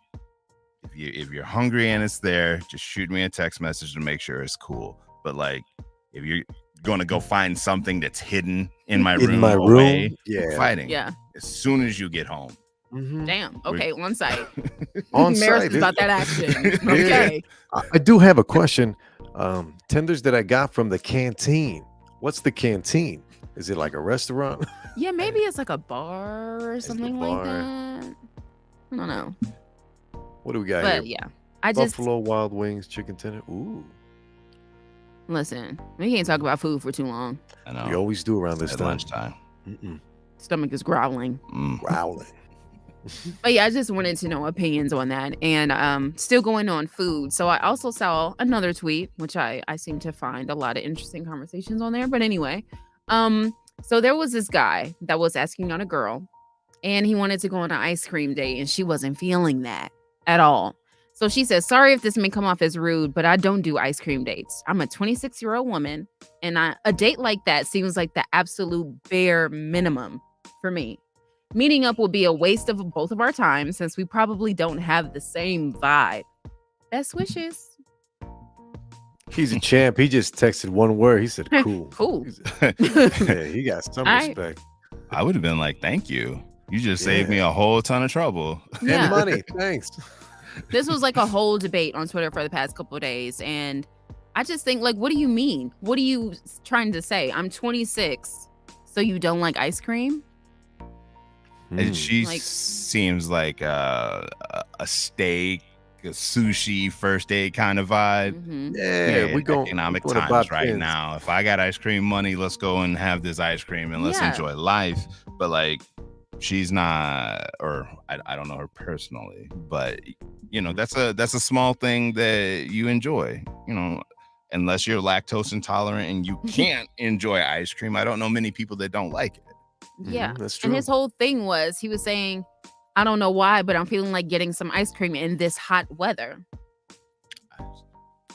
If you're hungry and it's there, just shoot me a text message to make sure it's cool. But like, if you're gonna go find something that's hidden in my room, away, yeah, fighting. Yeah. As soon as you get home. Mhm. Damn. Okay. On site. On Marris site. is about that action. Okay. I do have a question. Tenders that I got from the canteen. What's the canteen? Is it like a restaurant? Yeah, maybe it's like a bar or It's the something like bar. that. I don't know. What do we got But here? yeah, I just Buffalo Wild Wings, chicken tender. Ooh, listen. We can't talk about food for too long. I know. we always do around this At time. lunchtime. Stomach is growling. Growling. But yeah, I just wanted to know opinions on that. And still going on food. So I also saw another tweet, which I seem to find a lot of interesting conversations on there. But anyway, so there was this guy that was asking out a girl, and he wanted to go on an ice cream date, and she wasn't feeling that at all. So she says, sorry if this may come off as rude, but I don't do ice cream dates. I'm a 26-year-old woman, and a date like that seems like the absolute bare minimum for me. Meeting up will be a waste of both of our time since we probably don't have the same vibe. Best wishes. He's a champ. He just texted one word. He said, "Cool." Cool. He said- he got some All right. respect I would have been like, thank you. You just saved me a whole ton of trouble. Yeah. and money. Thanks. This was like a whole debate on Twitter for the past couple of days. And I just think, like, what do you mean? What are you trying to say? I'm 26, so you don't like ice cream? And she Like- seems like a steak, a sushi, first date kind of vibe. Mhm. Yeah, we go economic we're going times about right pins. now. If I got ice cream money, let's go and have this ice cream and let's Yeah. enjoy life. But like, she's not, or I don't know her personally, but you know, that's a small thing that you enjoy. You know, unless you're lactose intolerant and you can't enjoy ice cream, I don't know many people that don't like it. Yeah. That's true. And his whole thing was he was saying, I don't know why, but I'm feeling like getting some ice cream in this hot weather.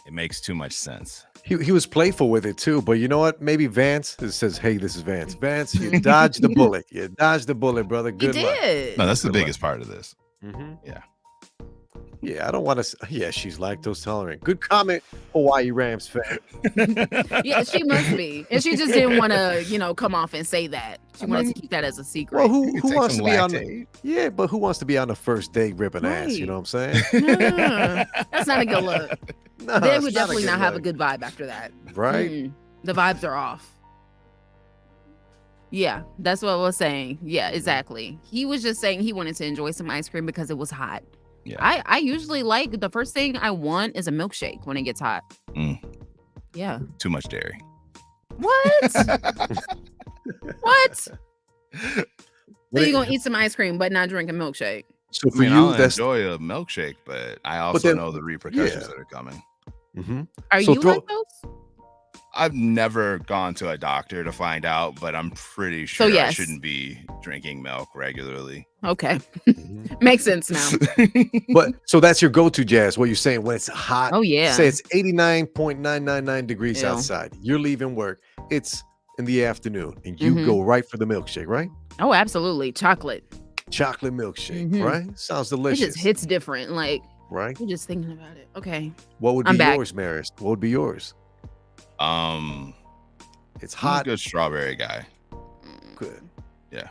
It makes too much sense. He was playful with it too, but you know what? Maybe Vance says, "Hey, this is Vance. Vance, you dodged the bullet. You dodged the bullet, brother. Good he luck." did. No, that's the Good luck. biggest part of this. Yeah. Yeah, I don't want to. Yeah, she's lactose tolerant. Good comment, Hawaii Rams fan. Yeah, she must be. And she just didn't want to, come off and say that. She wanted to keep that as a secret. Well, You who take wants to some be on? lactate. Yeah, but who wants to be on the first date ripping ass? You Right. know what I'm saying? No, that's not a good look. No, They it's would definitely not have a look, good vibe after that. right? The vibes are off. Yeah, that's what I was saying. Yeah, exactly. He was just saying he wanted to enjoy some ice cream because it was hot. Yeah. I usually like the first thing I want is a milkshake when it gets hot. Mm. Yeah. Too much dairy. What? What? So When you're it- gonna eat some ice cream but not drink a milkshake? So I for mean, you, I'll that's enjoy a milkshake, but I also then- know the repercussions yeah. that are coming. Mhm. Are So you throw- lactose? I've never gone to a doctor to find out, but I'm pretty sure I yes. shouldn't be drinking milk regularly. Okay. Mhm. Makes sense now. But so that's your go-to, Jazz. What you're saying when it's hot? Oh yeah. Say it's 89.999 degrees Ew. outside. You're leaving work. It's in the afternoon, and you Mhm. go right for the milkshake, right? Oh, absolutely. Chocolate. Chocolate milkshake, Mhm. right? Sounds It delicious, just hits different. Like right? you're just thinking about it. Okay. What would I'm be back. yours, Marris? What would be yours? It's I'm a hot. good strawberry guy. Good. Yeah.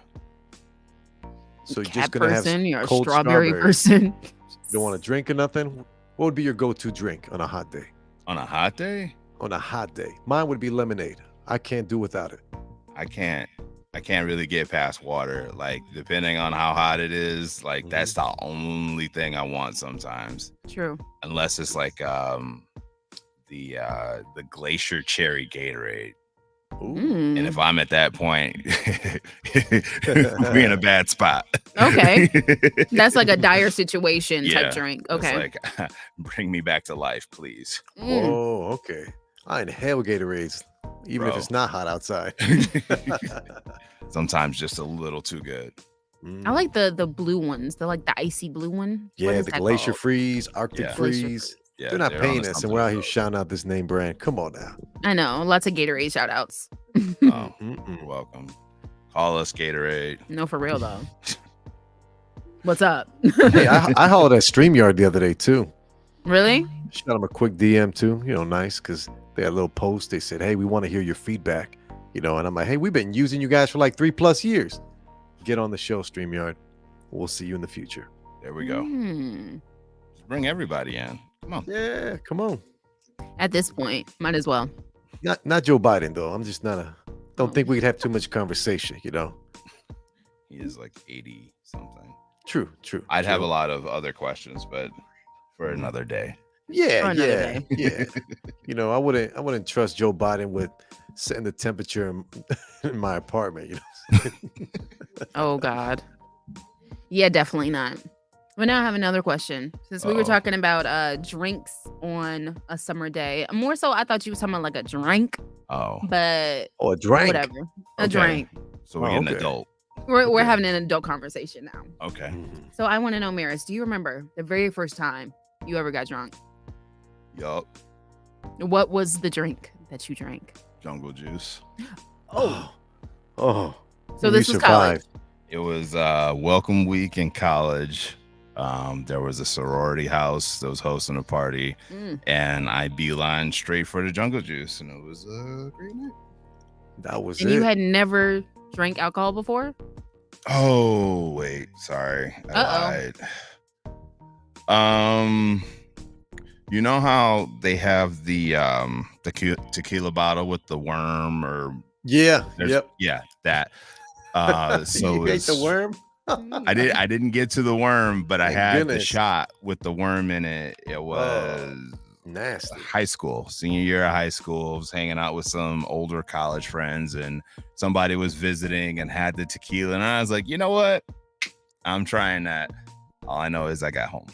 So you're Cat just gonna have person, you're a cold strawberry strawberries. person. You don't want to drink or nothing. What would be your go-to drink on a hot day? On a hot day, On a hot day, mine would be lemonade. I can't do without it. I can't really get past water. Like depending on how hot it is, like that's the only thing I want sometimes. True. Unless it's like the glacier cherry Gatorade. Ooh. Mm. And if I'm at that point, we're in a bad spot. Okay. That's like a dire situation Yeah, type drink. It's Okay. like, bring me back to life, please. Mm. Oh, okay. I inhale Gatorades, even if Bro. it's not hot outside. Sometimes just a little too good. I like the blue ones. The like the icy blue one. What Yeah, is the that glacier called? freeze, Arctic Yeah. Glacier freeze. Yeah, They're not they're paying onto us, and something we're out with here those. shouting out this name brand. Come on now. I know. Lots of Gatorade shout outs. Oh, Mm-mm. you're welcome. Call us Gatorade. No, for real though. What's up? Hey, I hollered at StreamYard the other day too. Really? Shot them a quick DM too. Nice because they had a little post. They said, "Hey, we want to hear your feedback." And I'm like, "Hey, we've been using you guys for like 3+ years. Get on the show, StreamYard. We'll see you in the future." There we go. Just bring everybody in. Come on. Yeah, come on. At this point, might as well. Not Joe Biden though. I'm just don't think we could have too much conversation. He is like 80 something. True. I'd have a lot of other questions, but for another day. Yeah, another yeah. I wouldn't trust Joe Biden with setting the temperature in my apartment. Oh God. Yeah, definitely not. But now I have another question. Since we were talking about drinks on a summer day, more so I thought you were talking about like a drink. Oh. But a drink. whatever. A drink. So we're getting adult. We're having an adult conversation now. Okay. So I want to know, Marris, do you remember the very first time you ever got drunk? Yup. What was the drink that you drank? Jungle juice. Oh. So this was college. It was welcome week in college. There was a sorority house that was hosting a party, and I beeline straight for the jungle juice, and it was a great night. That was and it. You had never drank alcohol before? Oh wait, sorry, I lied. You know how they have the tequila bottle with the worm, or yeah, that. So you ate the worm. I didn't get to the worm, but I had the shot with the worm in it. It was nasty. High school, senior year of high school. I was hanging out with some older college friends, and somebody was visiting and had the tequila, and I was like, you know what? I'm trying that. All I know is I got home.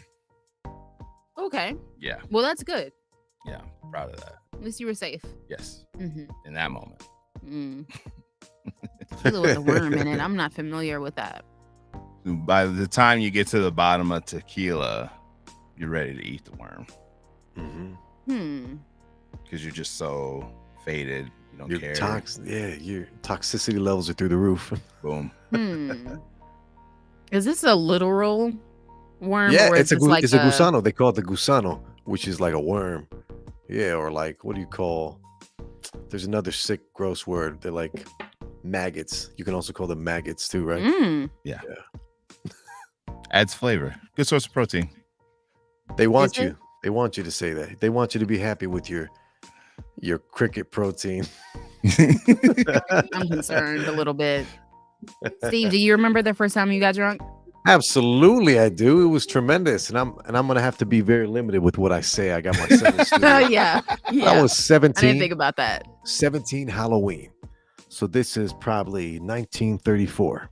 Okay. Yeah. Well, that's good. Yeah, proud of that. At least you were safe. Yes. In that moment. Tequila with a worm in it. I'm not familiar with that. By the time you get to the bottom of tequila, you're ready to eat the worm. Because you're just so faded. You don't care. Your toxicity levels are through the roof. Boom. Is this a literal worm? Yeah, or it's a like gusano. They call it the gusano, which is like a worm. Yeah, or like, what do you call? There's another sick, gross word. They're like maggots. You can also call them maggots too, right? Yeah. Adds flavor. Good source of protein. They want you. They want you to say that. They want you to be happy with your cricket protein. I'm concerned a little bit. Steve, do you remember the first time you got drunk? Absolutely, I do. It was tremendous, and I'm gonna have to be very limited with what I say. I got my son. Yeah. I was 17. I didn't think about that. 17 Halloween. So this is probably 1934.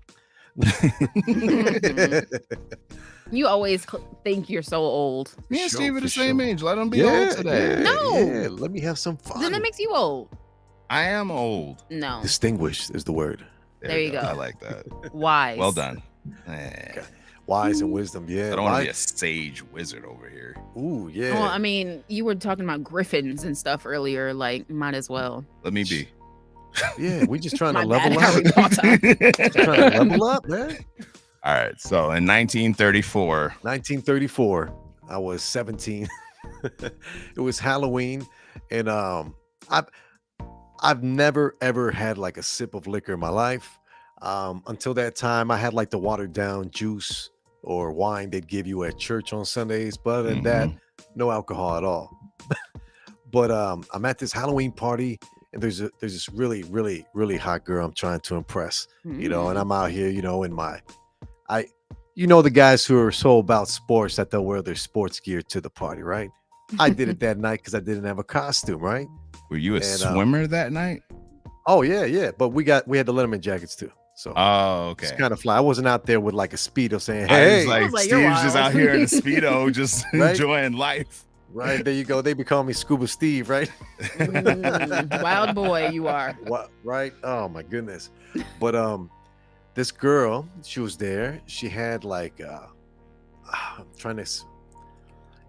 You always think you're so old. Yeah, Steve, we're the same age. Let him be old today. No. Let me have some fun. Then that makes you old. I am old. No. Distinguished is the word. There you go. I like that. Wise. Well done. Okay. Wise and wisdom. Yeah. I don't want to be a sage wizard over here. Ooh, yeah. Well, I mean, you were talking about griffins and stuff earlier. Like, might as well. Let me be. Yeah, we just trying to bad, level up. Harry Potter. Just trying to level up, man. All right. So in 1934, I was 17. It was Halloween, and I've never ever had like a sip of liquor in my life. Until that time, I had like the watered down juice or wine they'd give you at church on Sundays. But other than that, no alcohol at all. But I'm at this Halloween party, and there's this really, really, really hot girl I'm trying to impress, and I'm out here, in my, the guys who are so about sports that they'll wear their sports gear to the party, right? I did it that night because I didn't have a costume, right? Were you a swimmer that night? Oh yeah. But we had the Letterman jackets too. So okay. It's kind of fly. I wasn't out there with like a Speedo saying, "Hey," I was like, Steve's just out here in a Speedo, just enjoying life. Right, there you go. They be calling me Scuba Steve, right? Wild boy, you are. What? Right? Oh my goodness. But this girl, she was there. She had like I'm trying to.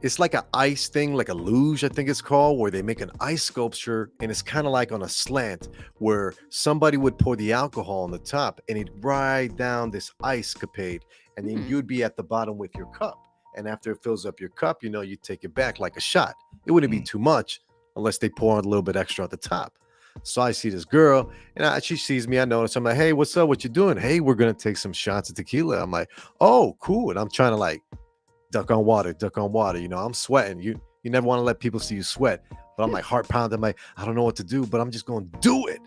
it's like an ice thing, like a luge, I think it's called, where they make an ice sculpture, and it's kind of like on a slant where somebody would pour the alcohol on the top and it'd ride down this ice capade, and then you'd be at the bottom with your cup. And after it fills up your cup, you take it back like a shot. It wouldn't be too much unless they pour a little bit extra at the top. So I see this girl, and she sees me. I notice. I'm like, hey, what's up? What you doing? Hey, we're gonna take some shots of tequila. I'm like, oh, cool. And I'm trying to like duck on water. I'm sweating. You never want to let people see you sweat. But I'm like heart pounding. I'm like, I don't know what to do, but I'm just gonna do it.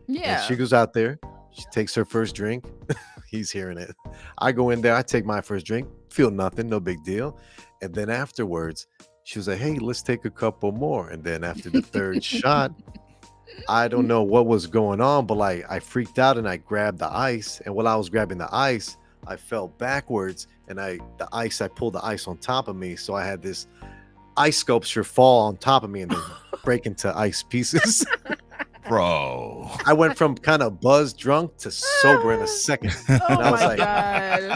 Yeah. And she goes out there. She takes her first drink. He's hearing it. I go in there. I take my first drink. Feel nothing. No big deal. And then afterwards, she was like, hey, let's take a couple more. And then after the third shot, I don't know what was going on, but like I freaked out and I grabbed the ice. And while I was grabbing the ice, I fell backwards, and I pulled the ice on top of me. So I had this ice sculpture fall on top of me and then break into ice pieces. Bro. I went from kind of buzzed drunk to sober in a second. And I was my like,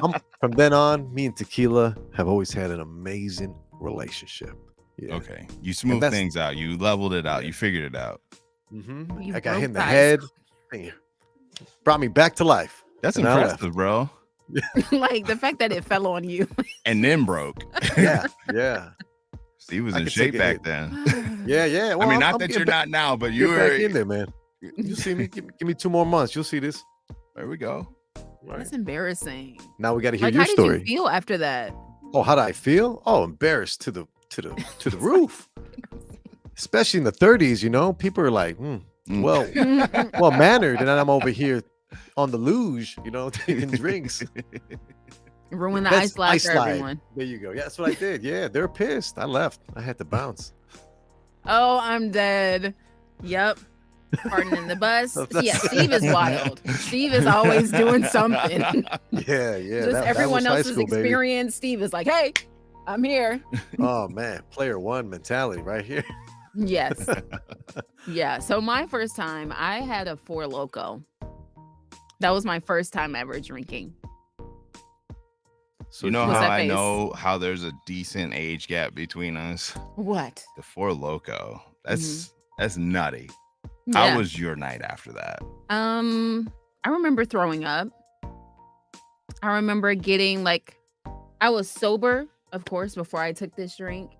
God. from then on, me and tequila have always had an amazing relationship. Yeah. Okay. You smoothed things out. You leveled it out. You figured it out. You I got hit in the broke head. Brought me back to life. That's And I left. impressive, bro. Like the fact that it fell on you. And then broke. Yeah. Steve was I in could shape take back it. then. Yeah. Well, I mean, not I'm that getting you're not now, but get you back were in there, man. You see me? Give me 2 more months. You'll see this. There we go. That's embarrassing. Now we got to hear Like, your how did story. you feel after that? Oh, how did I feel? Oh, embarrassed to the roof. Especially in the 30s, people are like, well mannered, and then I'm over here on the luge, taking drinks. Ruin the That's ice slide for everyone. There you go. Yeah, that's what I did. Yeah, they're pissed. I left. I had to bounce. Oh, I'm dead. Yep. Pardoning the bus. Yeah, Steve is wild. Steve is always doing something. Yeah. Just that everyone was high else's school, baby. experience. Steve is like, hey, I'm here. Oh man, player one mentality right here. Yes. Yeah. So my first time, I had a Four Loko. That was my first time ever drinking. So You know What's how that I face? know how there's a decent age gap between us? What? The Four Loko. That's nutty. Yeah. How was your night after that? I remember throwing up. I remember getting I was sober, of course, before I took this drink.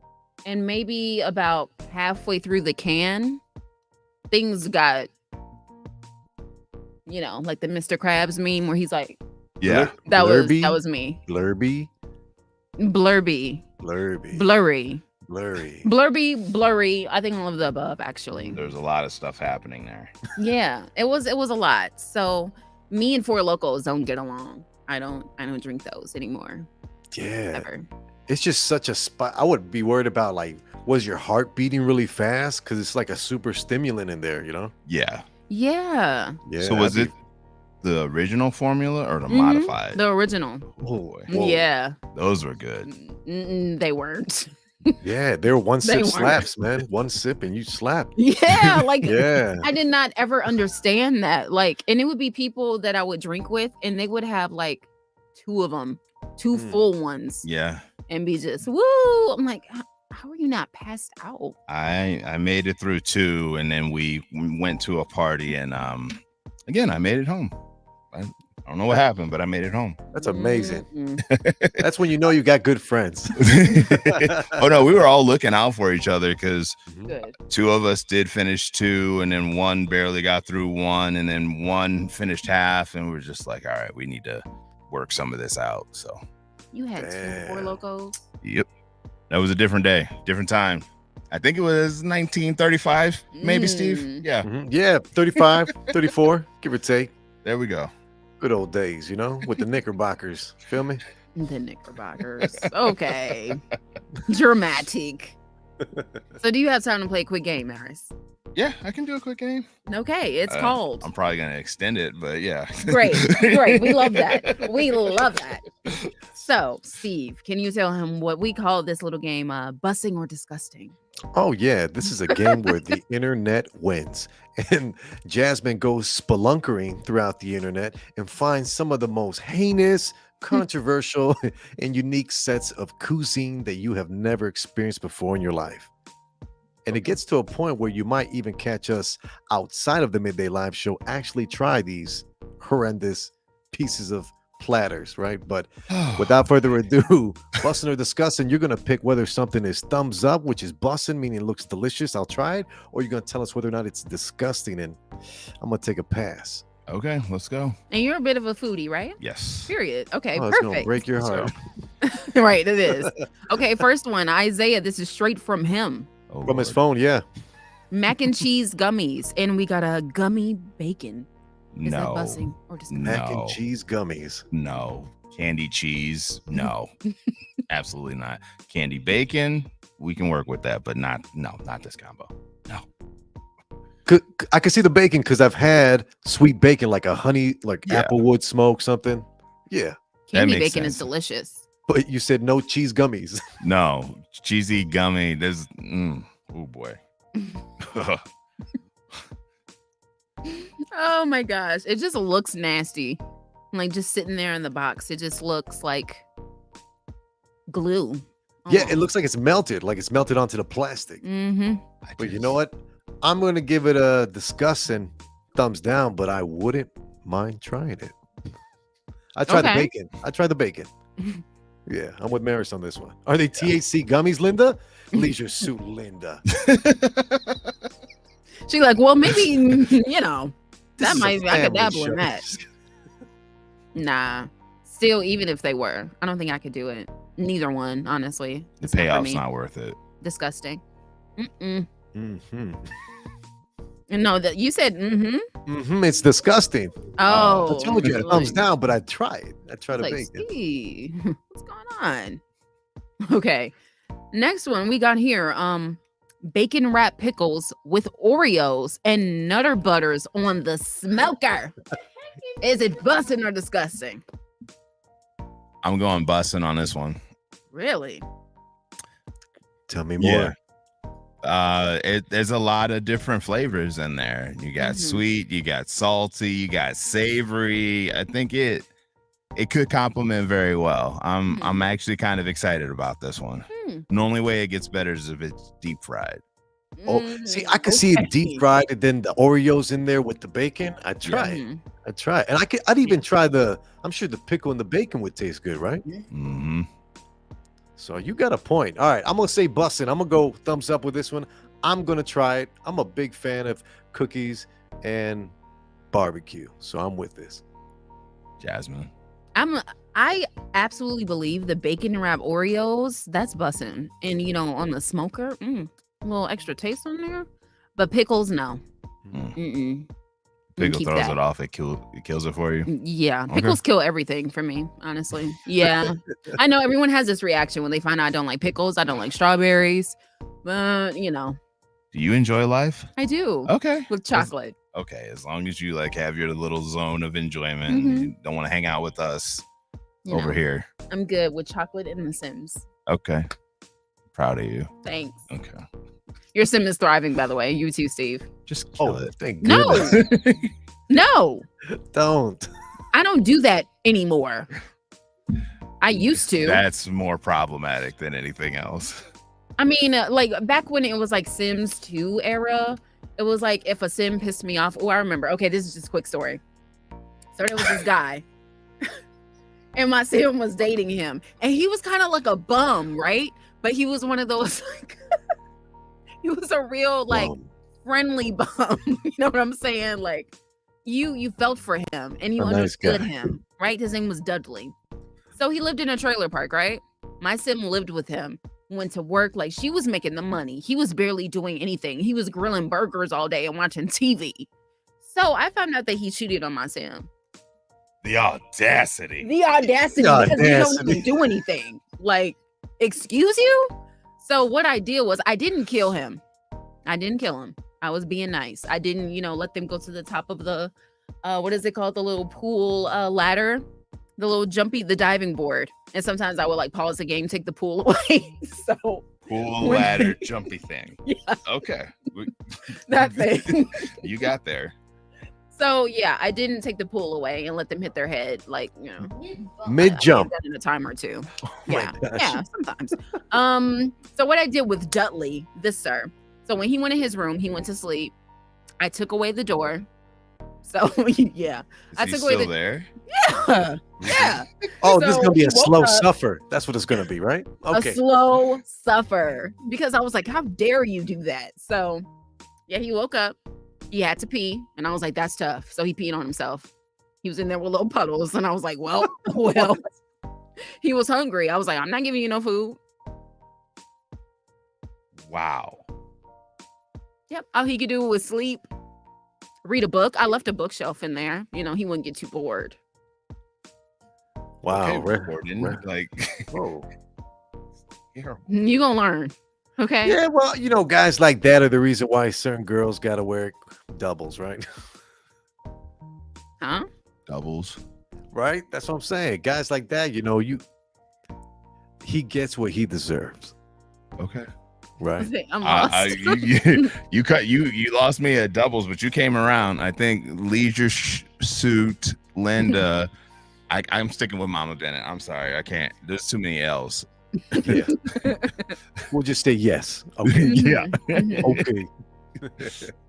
And maybe about halfway through the can, things got, like the Mr. Krabs meme where he's like, Yeah. that Blurby? was me. Blurby, Blurby. blurry, Blurry. blurry. Blurry. I think all of the above, actually. There's a lot of stuff happening there. Yeah, it was a lot. So me and Four Locos don't get along. I don't drink those anymore. Yeah, Ever. it's just such a spot. I would be worried about was your heart beating really fast? Because it's like a super stimulant in there, Yeah. Yeah. Yeah. So was it the original formula or the modified? The original. Boy, Yeah. those were good. They weren't. Yeah, they were one They sip weren't. slaps, man. One sip and you slap. Yeah, Yeah. I did not ever understand that. And it would be people that I would drink with, and they would have 2 of them, 2 full ones, Yeah. and be just woo. I'm like, how are you not passed out? I made it through 2, and then we went to a party, and again I made it home. I don't know what happened, but I made it home. That's amazing. Mm-mm. That's when you know you got good friends. Oh no, we were all looking out for each other because Good. 2 of us did finish 2, and then 1 barely got through 1, and then 1 finished half, and we were just like, all right, we need to work some of this out. So You had 2 Four Damn. Locos. yep, that was a different day, different time. I think it was 1935, maybe, Steve. Mm. Yeah, Mhm. Yeah, 35, 34, give or take. there we go. Good old days, with the Knickerbockers. Feel me? The Knickerbockers. Okay. Dramatic. So do you have time to play a quick game, Marris? Yeah, I can do a quick game. Okay, it's called. I'm probably gonna extend it, but yeah. Great. We love that. We love that. So, Steve, can you tell him what we call this little game, Bussing or Disgusting? Oh, yeah. This is a game where the internet wins. And Jasmine goes spelunkering throughout the internet and finds some of the most heinous, controversial, and unique sets of cuisine that you have never experienced before in your life. And it gets to a point where you might even catch us outside of the Midday Live Show actually try these horrendous pieces of platters, right? But without further ado, Bussin' or Disgussin', you're going to pick whether something is thumbs up, which is bussin', meaning it looks delicious, I'll try it, or you're going to tell us whether or not it's disgusting, and I'm going to take a pass. Okay, let's go. And you're a bit of a foodie, right? Yes. Period. Okay, Oh, it's going to perfect. break your heart. Right, it is. Okay, first one, Isaiah. This is straight from him. Oh, From his Lord. phone, yeah. Mac and cheese gummies, and we got a gummy bacon. Is that No. bussing or disgusting? Mac No. and cheese gummies. No. Candy cheese. No. Absolutely not. Candy bacon. We can work with that, but not this combo. No. I can see the bacon because I've had sweet bacon, like a honey, like Yeah. applewood smoke, something. Yeah. Candy makes bacon is sense. delicious. But you said no cheese gummies. No. Cheesy gummy. There's oh boy. Oh my gosh, it just looks nasty. Like just sitting there in the box, it just looks like glue. Yeah, it looks like it's melted onto the plastic. Mm-hmm. But you know what? I'm going to give it a disgusting thumbs down, but I wouldn't mind trying it. I tried the Okay. bacon. Yeah, I'm with Marris on this one. Are they THC gummies, Linda? Leisure suit, Linda. She's like, well, maybe you know, This that is a might I could family dabble in show. that. Nah. Still, even if they were, I don't think I could do it. Neither one, honestly. The It's not for payoff's me. not worth it. Disgusting. Mm-mm. Mm-hmm. No, that you said mm-hmm. Mm-hmm. It's disgusting. Oh, I told you, a thumbs like- down, but I tried. I tried the like, bacon. Steve, what's going on? Okay. Next one we got here. Bacon wrap pickles with Oreos and Nutter Butters on the smoker. Is it busting or disgusting? I'm going bussin' on this one. Really? Tell me more. There's a lot of different flavors in there. You got Mhm. sweet, you got salty, you got savory. I think it could complement very well. I'm actually kind of excited about this one. The only way it gets better is if it's deep fried. Oh, see, I could see it deep fried and then the Oreos in there with the bacon. I'd try it. Mhm. I'd try it. And I'd even try I'm sure the pickle and the bacon would taste good, right? Mm-hmm. So you got a point. All right, I'm gonna say bussin'. I'm gonna go thumbs up with this one. I'm gonna try it. I'm a big fan of cookies and barbecue, so I'm with this. Jasmine. I absolutely believe the bacon wrap Oreos, that's bussin'. And you know, on the smoker, a little extra taste on there. But pickles, no. Mm. Mm-mm. Pickle Keep throws that. it off. It kills it for you. Yeah, Okay. pickles kill everything for me, honestly. Yeah, I know everyone has this reaction when they find out I don't like pickles. I don't like strawberries, but you know, Do you enjoy life? I do Okay. with chocolate. Okay. As long as you like have your little zone of enjoyment, Mhm. you don't want to hang out with us You over know, here. I'm good with chocolate and The Sims. Okay. Proud of you. Thanks. Okay. Your Sim is thriving, by the way. You too, Steve. Just kill Oh, it. thank No. goodness. No, Don't. I don't do that anymore. I used to. That's more problematic than anything else. I mean, like back when it was like Sims 2 era, it was like if a Sim pissed me off. Oh, I remember. Okay, this is just a quick story. So there was this guy, and my Sim was dating him, and he was kind of like a bum, right? But he was one of those like, he was a real like friendly bum. You know what I'm saying? Like you felt for him and you A nice understood guy. him, right? His name was Dudley. So he lived in a trailer park, right? My Sim lived with him, went to work, like she was making the money. He was barely doing anything. He was grilling burgers all day and watching TV. So I found out that he cheated on my Sim. The audacity. The audacity, The because he don't audacity. even do anything. Like, excuse you? So what I did was I didn't kill him. I didn't kill him. I was being nice. I didn't, let them go to the top of the, what is it called? The little pool ladder, the little the diving board. And sometimes I would like pause the game, take the pool away. So Pool when- ladder jumpy thing. Yeah. Okay. that thing. You got there. So yeah, I didn't take the pool away and let them hit their head, like, you know, Mid I jump. did that in a time or two. my Yeah, gosh. yeah, sometimes. So what I did with Dudley, this sir. So when he went in his room, he went to sleep. I took away the door. So yeah, Is I he took away still the there? yeah, yeah. Oh, this is So gonna be he a woke slow up. suffer. That's what it's gonna be, right? A Okay. slow suffer, because I was like, how dare you do that? So yeah, he woke up. He had to pee, and I was like, that's tough. So he peed on himself. He was in there with little puddles, and I was like, well, well. He was hungry. I was like, I'm not giving you no food. Wow. Yep. All he could do was sleep, read a book. I left a bookshelf in there. You know, he wouldn't get too bored. Wow. Okay, Gordon. Like, Whoa. You gonna learn. Okay. Yeah, well, you know, guys like that are the reason why certain girls gotta wear doubles, right? Huh? doubles. Right? That's what I'm saying. Guys like that, you know, he gets what he deserves, Okay. right? I'm lost. You lost me at doubles, but you came around. I think leisure suit, Linda. I'm sticking with Mama Bennett. I'm sorry, I can't. There's too many L's. Yeah. We'll just say yes. Okay. Yeah. Mhm. Okay.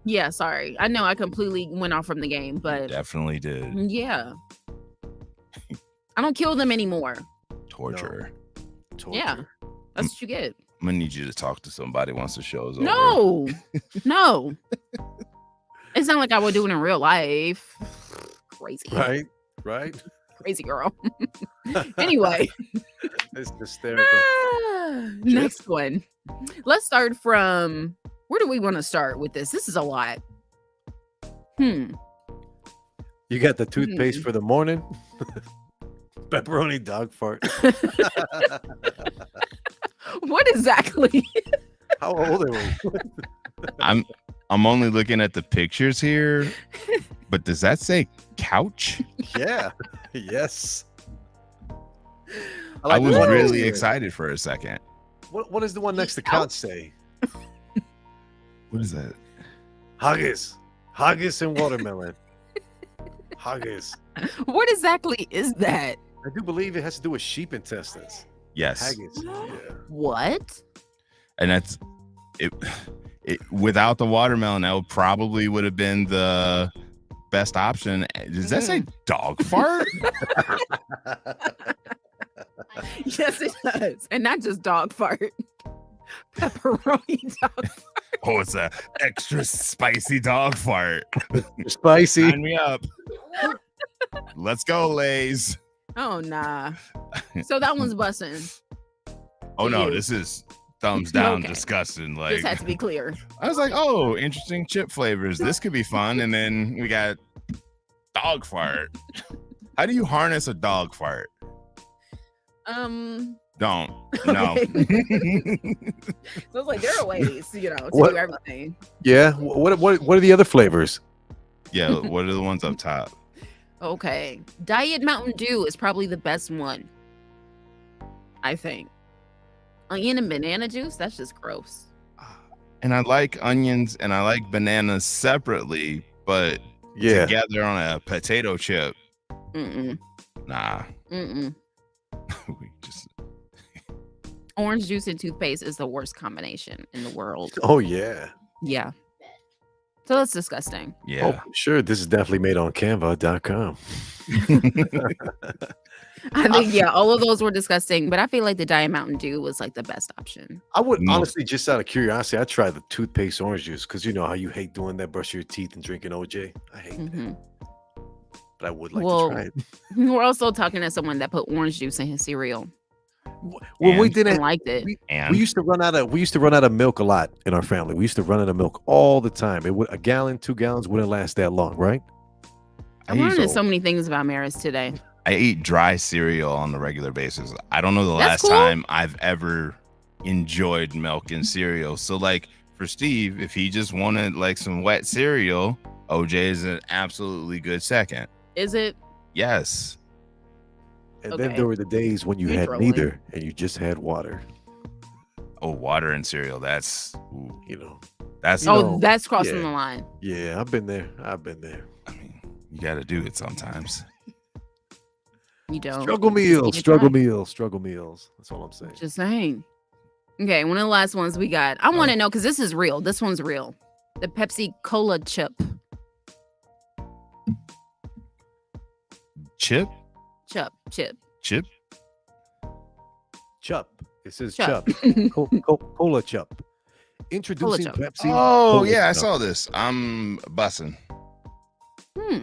Yeah, sorry. I know I completely went off from the game, but Definitely did. yeah. I don't kill them anymore. Torture. Yeah. That's what you get. I'm gonna need you to talk to somebody once the show's over. No. No. It's not like I would do it in real life. Crazy. Right? Right? Crazy girl. Anyway. It's hysterical. Next one. Let's start from, where do we want to start with this? This is a lot. You got the toothpaste for the morning. Pepperoni dog fart. What exactly? How old are we? I'm only looking at the pictures here, but does that say couch? Yeah. Yes. I was the one really next to it. excited for a second. What does the one next to couch say? What is that? Haggis. Haggis and watermelon. Haggis. What exactly is that? I do believe it has to do with sheep intestines. Yes. Haggis. Yeah. What? And that's it. Without the watermelon, that probably would have been the best option. Does that say dog fart? Yes, it does. And not just dog fart. Pepperoni dog fart. Oh, it's a extra spicy dog fart. Spicy. Sign me up. Let's go, Lays. Oh, nah. So that one's bussin'. Oh no, you. this is thumbs down, Okay. disgusting. Like, Just had to be clear. I was like, oh, interesting chip flavors. This could be fun. And then we got dog fart. How do you harness a dog fart? So Don't. No. it's like there are ways, you know, to What- do everything. Yeah. What are the other flavors? Yeah, what are the ones up top? Okay. Diet Mountain Dew is probably the best one. I think. Onion and banana juice, that's just gross. And I like onions and I like bananas separately, but Yeah. together on a potato chip, Mm-mm. nah. Mm-mm. We just Orange juice and toothpaste is the worst combination in the world. Oh yeah. Yeah. So that's disgusting. yeah. Oh, sure. This is definitely made on Canva.com. I think, yeah, all of those were disgusting, but I feel like the Diet Mountain Dew was like the best option. I would No. honestly, just out of curiosity, I try the toothpaste orange juice because you know how you hate doing that, brushing your teeth and drinking OJ. I hate that, Mhm. but I would like Well, to try it. We're also talking to someone that put orange juice in his cereal When we And- didn't, and liked it. we And used to run out of milk a lot in our family. We used to run out of milk all the time. It would a gallon, 2 gallons wouldn't last that long, right? I'm learning so many things about Marris today. I eat dry cereal on the regular basis. I don't know the That's last cool. time I've ever enjoyed milk and cereal. So like for Steve, if he just wanted like some wet cereal, OJ is an absolutely good second. Is it? Yes. And then Okay. there were the days when you You're had trolling. neither and you just had water. Oh, water and cereal. That's ooh, You know. that's You Oh, know, that's crossing yeah. the line. Yeah, I've been there. I mean, You got to do it sometimes. You don't. Struggle You just meals, need to struggle try. meals, struggle meals. That's all I'm saying. Just saying. Okay, one of the last ones we got. I want to know because this is real. This one's real. The Pepsi Cola chip. Chip? Chip. Chip? Chup. It says Chup. Chup. Cola Chup. Introducing Chup. Pepsi. Oh, Cola yeah, I Chup. saw this. I'm Bussin.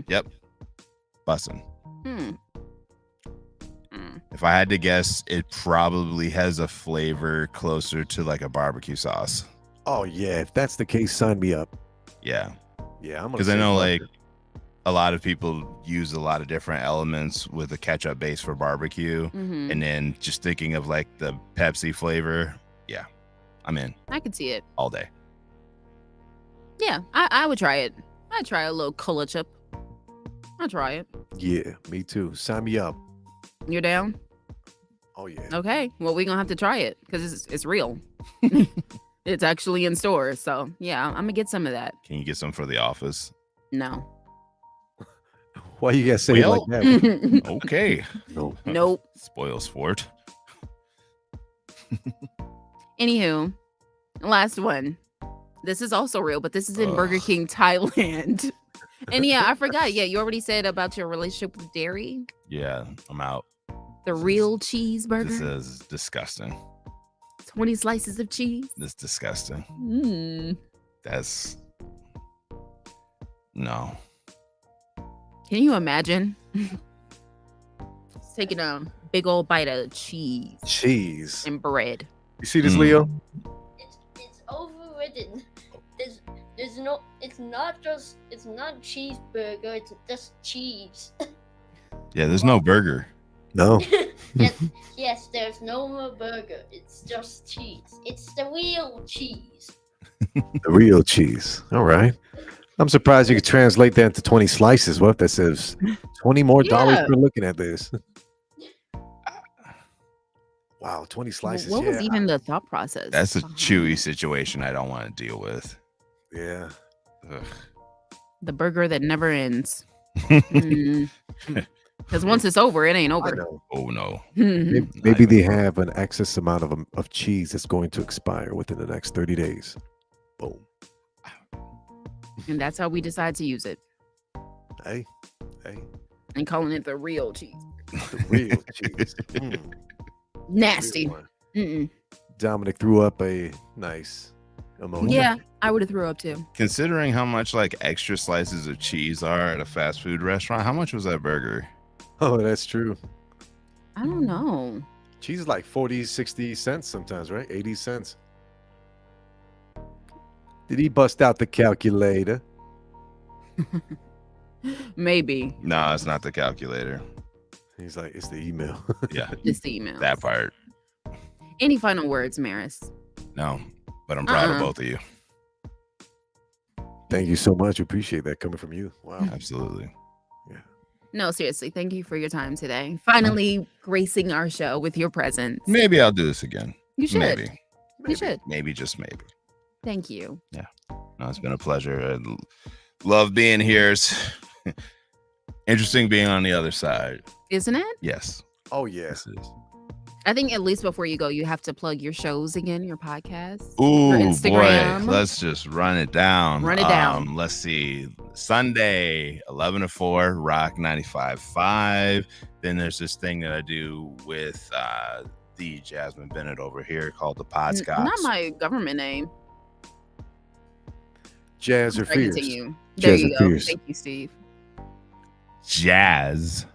Yep. Bussin. If I had to guess, it probably has a flavor closer to like a barbecue sauce. Oh yeah, if that's the case, sign me up. Yeah. Yeah, I'm Because I know like a lot of people use a lot of different elements with a ketchup base for barbecue. And then just thinking of like the Pepsi flavor. Yeah, I'm in I could see it. all day. Yeah, I would try it. I'd try a little cola chip. I'll try it. Yeah, me too. Sign me up. You're down? Oh yeah. Okay. Well, we're gonna have to try it because it's real. It's actually in stores. So yeah, I'm gonna get some of that. Can you get some for the office? No. Why you gotta say it like Well, that? Okay. No. Nope. Spoil sport. Anywho, last one. This is also real, but this is in Burger Ugh. King, Thailand. And yeah, I forgot. Yeah, you already said about your relationship with dairy. Yeah, I'm out. The real cheeseburger. This is disgusting. 20 slices of cheese. This is disgusting. Mm. That's no. Can you imagine? Just taking a big old bite of cheese Cheese. and bread. You see this, Mm. Leo? It's overridden. There's no. It's not cheeseburger. It's just cheese. Yeah, there's no burger. No. yes. There's no more burger. It's just cheese. It's the real cheese. The real cheese. All right. I'm surprised you could translate that into 20 slices. What if that says $20 more Yeah. for looking at this? Wow, 20 slices. What yeah. was even the thought process? That's a behind chewy it? situation I don't want to deal with. Yeah. Ugh. The burger that never ends. Because once it's over, it ain't I over. know. Oh no. Maybe they have an excess amount of cheese that's going to expire within the next 30 days. Boom. And that's how we decide to use it. Hey. And calling it the real cheese. The real cheese. Mm, Nasty. real one. Mm-mm. Dominic threw up a nice emoji. Yeah, I would have threw up too. Considering how much like extra slices of cheese are at a fast food restaurant, how much was that burger? Oh, that's true. I don't know. Cheese is like 40, 60 cents sometimes, right? 80 cents. Did he bust out the calculator? Maybe. No, it's not the calculator. He's like, it's the email. Yeah, Just the email. that part. Any final words, Marris? No, but I'm proud of Uh-uh. both of you. Thank you so much. Appreciate that coming from you. Wow. Absolutely. No, seriously. Thank you for your time today. Finally gracing our show with your presence. Maybe I'll do this again. You should. Maybe. You should. Maybe, just maybe. Thank you. No, it's been a pleasure. I love being here. It's interesting being on the other side. Isn't it? Yes. Oh, yeah. Yes, it is. I think at least before you go, you have to plug your shows again, your podcast. Ooh, boy. Instagram. Let's just run it down. Run it down. Let's see. Sunday, 11 to 4, Rock 95.5. Then there's this thing that I do with the Jasmine Bennett over here called the Podscops. Not my government name. Jazz or Bring it Fears? to you. There Jazz you or go. Fears? Thank you, Steve. Jazz.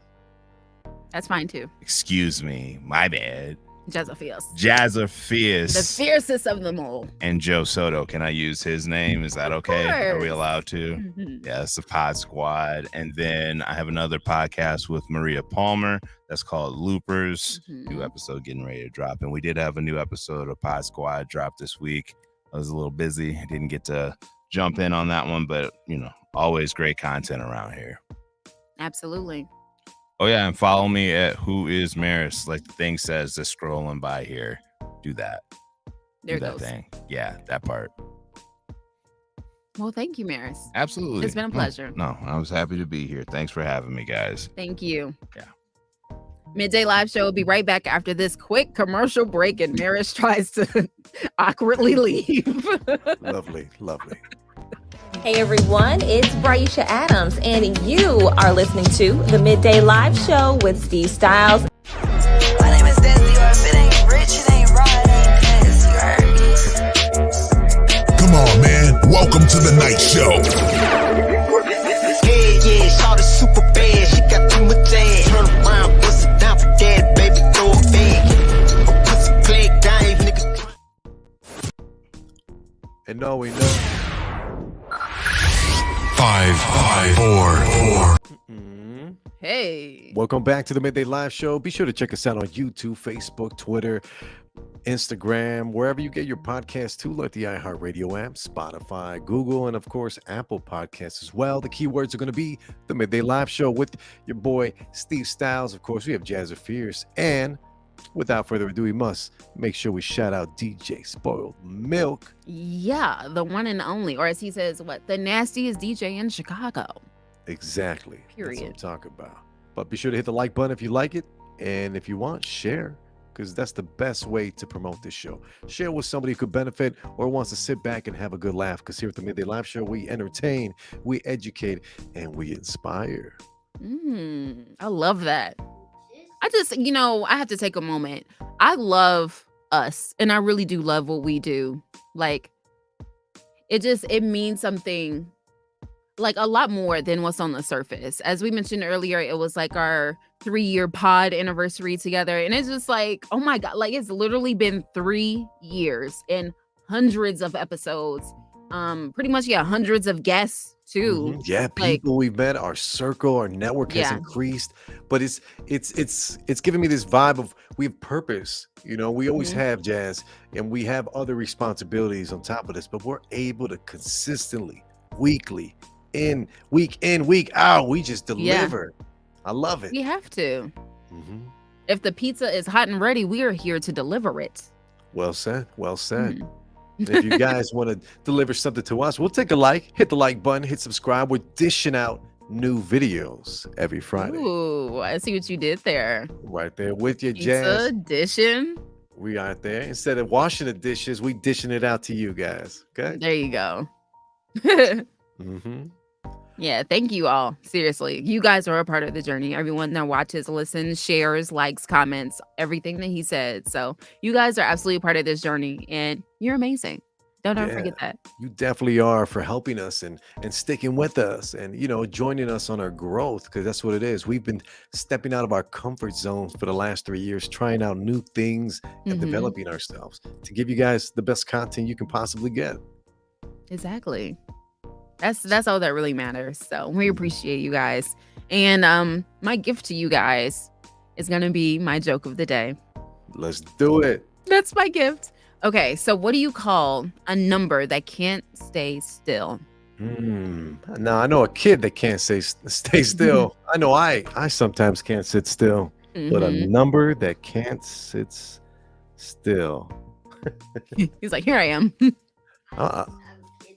That's fine too. Excuse me. My bad. Jazzafias. Jazzer The Fierce. fiercest of them all. And Joe Soto. Can I use his name? Is that okay? Are we course. allowed to? Mhm. Yeah, it's the Pod Squad. And then I have another podcast with Maria Palmer that's called Loopers. Mhm. New episode getting ready to drop. And we did have a new episode of Pod Squad drop this week. I was a little busy. I didn't get to jump in on that one, but always great content around here. Absolutely. Oh yeah, and follow me at Who Is Marris. Like the thing says, just scrolling by here. Do that. There Do it that goes. thing. Yeah, that part. Well, thank you, Marris. Absolutely. It's been a pleasure. No, I was happy to be here. Thanks for having me, guys. Thank you. Yeah. Midday Live Show will be right back after this quick commercial break, and Marris tries to awkwardly leave. Lovely. Hey everyone, it's Braisha Adams, and you are listening to the Midday Live Show with Steve Styles. My name is Desi, or if it ain't rich, it ain't right, it ain't classy, you heard me? Come on, man. Welcome to the night show. Yeah, shawty super bad. She got too much ass. Turn around, bust it down for that, baby, throw it back. Pussy play game, nigga. And no, we know. 5, 4, 4. Hey. Welcome back to the Midday Live Show. Be sure to check us out on YouTube, Facebook, Twitter, Instagram, wherever you get your podcasts too, like the iHeartRadio app, Spotify, Google, and of course, Apple Podcasts as well. The keywords are going to be the Midday Live Show with your boy, Steve Styles. Of course, we have Jazzer Fierce. And without further ado, we must make sure we shout out DJ Spoiled Milk. Yeah, the one and only, or as he says, the nastiest DJ in Chicago. Exactly. Period. That's what I'm talking about. But be sure to hit the like button if you like it. And if you want, share. Because that's the best way to promote this show. Share with somebody who could benefit or wants to sit back and have a good laugh. Because here at the Midday Live Show, we entertain, we educate, and we inspire. I love that. I just, I have to take a moment. I love us, and I really do love what we do. Like, it means something, like, a lot more than what's on the surface. As we mentioned earlier, it was like our 3-year pod anniversary together, and it's just like, oh my God, like, it's literally been 3 years and hundreds of episodes. Pretty much, hundreds of guests too. Yeah, people we've met, our circle, our network has increased, but it's giving me this vibe of we have purpose. We always have, Jazz, and we have other responsibilities on top of this, but we're able to consistently, week in, week out, we just deliver. I love it. We have to. If the pizza is hot and ready, we are here to deliver it. Well said. And if you guys want to deliver something to us, we'll take a like, hit the like button, hit subscribe. We're dishing out new videos every Friday. Ooh, I see what you did there. Right there with your Pizza Jazz. dishing. We out there. Instead of washing the dishes, we dishing it out to you guys. Okay. There you go. Mm-hmm. Yeah, thank you all. Seriously, you guys are a part of the journey. Everyone that watches, listens, shares, likes, comments, everything that he said. So you guys are absolutely part of this journey, and you're amazing. Don't ever forget that. You definitely are, for helping us and sticking with us and, joining us on our growth, because that's what it is. We've been stepping out of our comfort zones for the last 3 years, trying out new things and developing ourselves to give you guys the best content you can possibly get. Exactly. That's all that really matters. So we appreciate you guys. And my gift to you guys is going to be my joke of the day. Let's do it. That's my gift. Okay, so what do you call a number that can't stay still? Now, I know a kid that can't stay still. I know I sometimes can't sit still, but a number that can't sit still. He's like, here I am.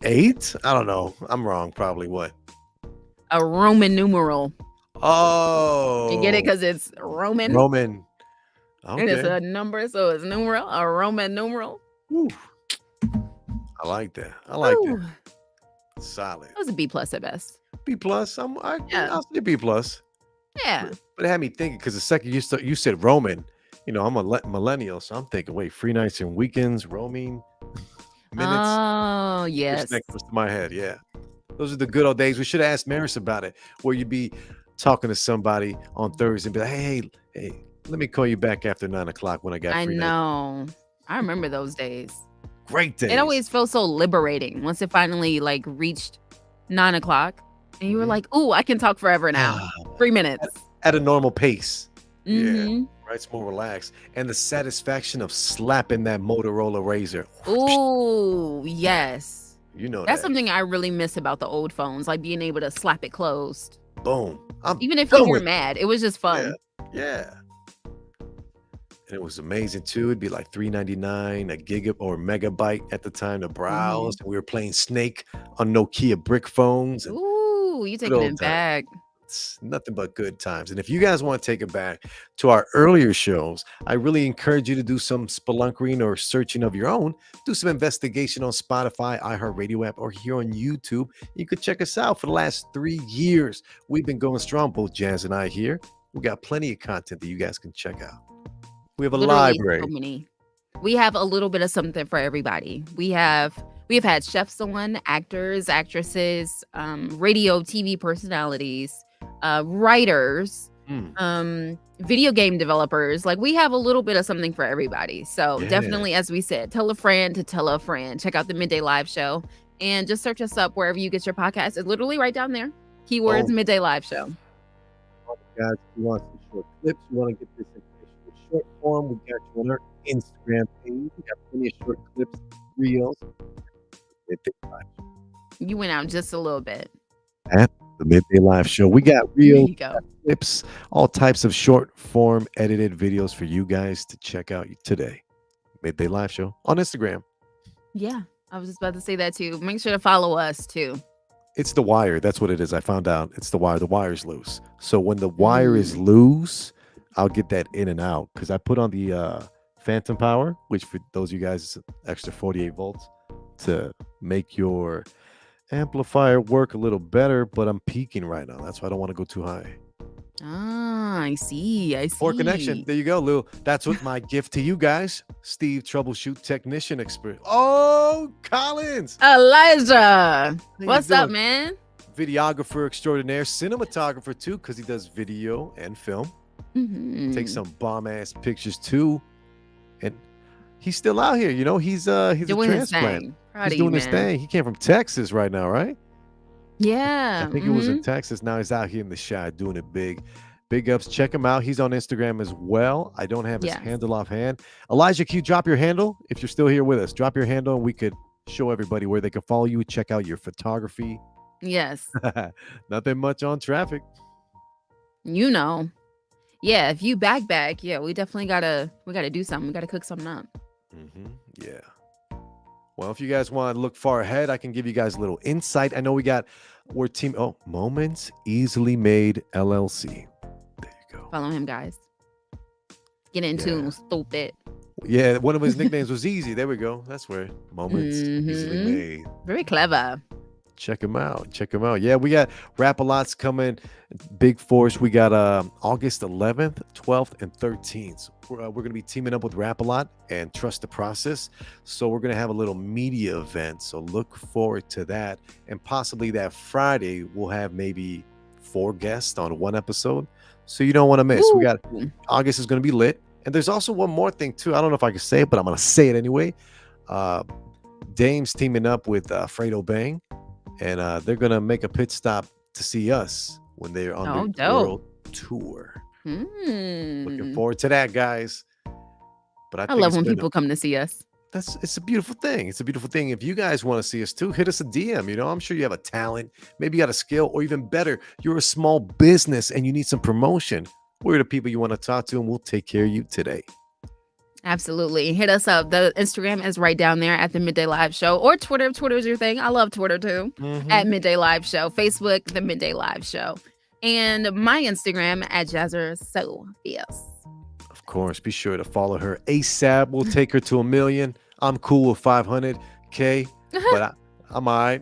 8? I don't know. I'm wrong. Probably what? A Roman numeral. Oh. You get it? Because it's Roman. Roman. Okay. And it's a number, so it's numeral, a Roman numeral. Ooh. I like that. That. Solid. It was a B+ at best. B+. I'll say B+. Yeah. But it had me thinking, because the second you said Roman, I'm a millennial, so I'm thinking, wait, free nights and weekends, roaming, minutes. Oh, yes. Next comes to my head, yeah. Those are the good old days. We should have asked Marris about it, where you'd be talking to somebody on Thursday and be like, hey, let me call you back after 9 o'clock when I got free night. I know. I remember those days. Great days. It always felt so liberating once it finally reached 9 o'clock and you were like, ooh, I can talk forever now. 3 minutes. At a normal pace. Yeah. Right. It's more relaxed. And the satisfaction of slapping that Motorola Razor. Ooh, yes. That's something I really miss about the old phones, like being able to slap it closed. Boom. Even if you were mad, it was just fun. Yeah. And it was amazing too. It'd be like $3.99 a gig or megabyte at the time to browse. And we were playing Snake on Nokia brick phones. And Ooh, you good taking old it times. back. It's nothing but good times. And if you guys want to take it back to our earlier shows, I really encourage you to do some spelunkering or searching of your own. Do some investigation on Spotify, iHeartRadio app, or here on YouTube. You could check us out for the last 3 years. We've been going strong, both Jazz and I here. We got plenty of content that you guys can check out. We have a Literally library. so many. We have a little bit of something for everybody. We have had chefs on, actors, actresses, radio, TV personalities, writers, video game developers. Like, we have a little bit of something for everybody. So definitely, as we said, tell a friend to tell a friend. Check out the Midday Live Show and just search us up wherever you get your podcast. It's literally right down there. Keywords Midday Live Show. Guys, if you want some short clips, you want to get this in short form, we got you on our Instagram page. We got plenty of short clips, reels. You went out just a little bit. At the Midday Live Show, we got There reels, you go. clips, all types of short form edited videos for you guys to check out today. Midday Live Show on Instagram. Yeah, I was just about to say that too. Make sure to follow us too. It's the wire. That's what it is. I found out it's the wire. The wire's loose. So when the wire is loose, I'll get that in and out because I put on the phantom power, which for those of you guys, is extra 48 volts to make your amplifier work a little better. But I'm peaking right now. That's why I don't want to go too high. Ah, I see. Poor connection. There you go, Lou. That's what my gift to you guys. Steve, troubleshoot technician expert. Oh, Collins. Elijah. you What's up, doing? man? Videographer extraordinaire, cinematographer too, because he does video and film. Take some bomb ass pictures too. And he's still out here, you know. He's Doing a his transplant. thing. Proud He's of you, doing his man. thing. He came from Texas right now, right? Yeah. I think it was in Texas. Now he's out here in the Chi doing it big. Big ups. Check him out. He's on Instagram as well. I don't have his handle offhand. Elijah, can you drop your handle if you're still here with us? Drop your handle and we could show everybody where they can follow you, check out your photography. Yes. Nothing much on traffic. You know. Yeah, if you back, yeah, we definitely gotta do something. We gotta cook something up. Yeah. Well, if you guys want to look far ahead, I can give you guys a little insight. I know we're team Moments Easily Made LLC. Follow him, guys. Get in tune, stupid. Yeah, one of his nicknames was Easy. There we go. That's where Moments Easily Made. Very clever. Check him out. Check him out. Yeah, we got Rap-A-Lots coming. Big force. We got August 11th, 12th, and 13th. We're going to be teaming up with Rap-A-Lot and Trust the Process. So we're going to have a little media event. So look forward to that. And possibly that Friday, we'll have maybe 4 guests on one episode. So you don't want to miss. Ooh. We got August is going to be lit. And there's also one more thing too. I don't know if I can say it, but I'm going to say it anyway. Dame's teaming up with Fredo Bang. And they're going to make a pit stop to see us when they're on their world tour. Looking forward to that, guys. But I think love when people come to see us. It's a beautiful thing. It's a beautiful thing. If you guys want to see us too, hit us a DM. You know, I'm sure you have a talent, maybe you got a skill, or even better, you're a small business and you need some promotion. We're the people you want to talk to, and we'll take care of you today. Absolutely. Hit us up. The Instagram is right down there at the Midday Live Show, or Twitter if Twitter's your thing. I love Twitter too. At Midday Live Show. Facebook, the Midday Live Show. And my Instagram at Jazzer So Fierce. Of course, be sure to follow her ASAP. We'll take her to 1 million. I'm cool with 500K, but I'm all right.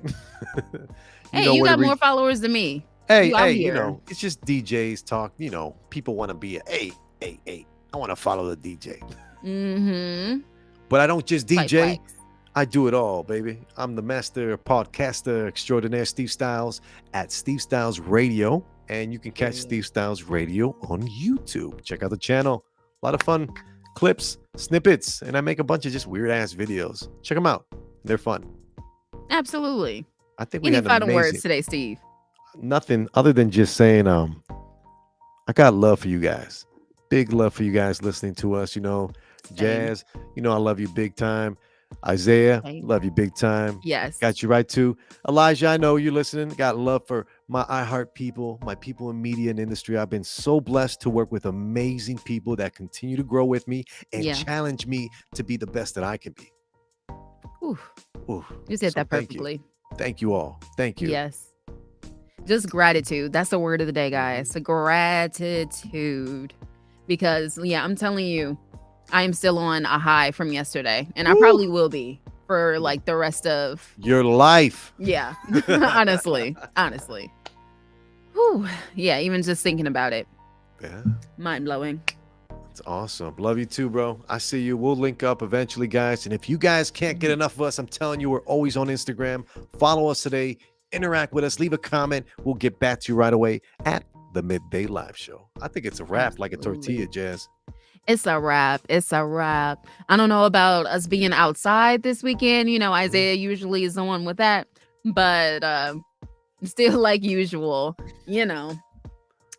You got more followers than me. Hey, you know, it's just DJs talk. You know, people want to be I want to follow the DJ. But I don't just DJ. I do it all, baby. I'm the master podcaster extraordinaire, Steve Styles, at Steve Styles Radio. And you can catch Steve Styles Radio on YouTube. Check out the channel. A lot of fun clips, snippets, and I make a bunch of just weird ass videos. Check them out. They're fun. Absolutely. I think we Any had an final amazing... words today, Steve? Nothing other than just saying, I got love for you guys. Big love for you guys listening to us. You know, Jazz, you know, I love you big time. Isaiah, Thank- love you big time. Yes. Got you right too. Elijah, I know you're listening. Got love for my iHeart people, my people in media and industry. I've been so blessed to work with amazing people that continue to grow with me and Yeah. challenge me to be the best that I can be. Ooh, Ooh, you said so that thank you. perfectly. Thank you all. Thank you. Yes. Just gratitude. That's the word of the day, guys. Gratitude. Because, yeah, I'm telling you, I am still on a high from yesterday. And I Woo. probably will be for like the rest of, Your life. yeah, honestly. Whew. Yeah, even just thinking about it. Yeah. Mind blowing. It's awesome. Love you too, bro. I see you. We'll link up eventually, guys. And if you guys can't get enough of us, I'm telling you, we're always on Instagram. Follow us today. Interact with us. Leave a comment. We'll get back to you right away at the Midday Live Show. I think it's a wrap, like a tortilla, Jazz. It's a wrap. It's a wrap. I don't know about us being outside this weekend. You know, Isaiah usually is the one with that. But still, like usual, you know,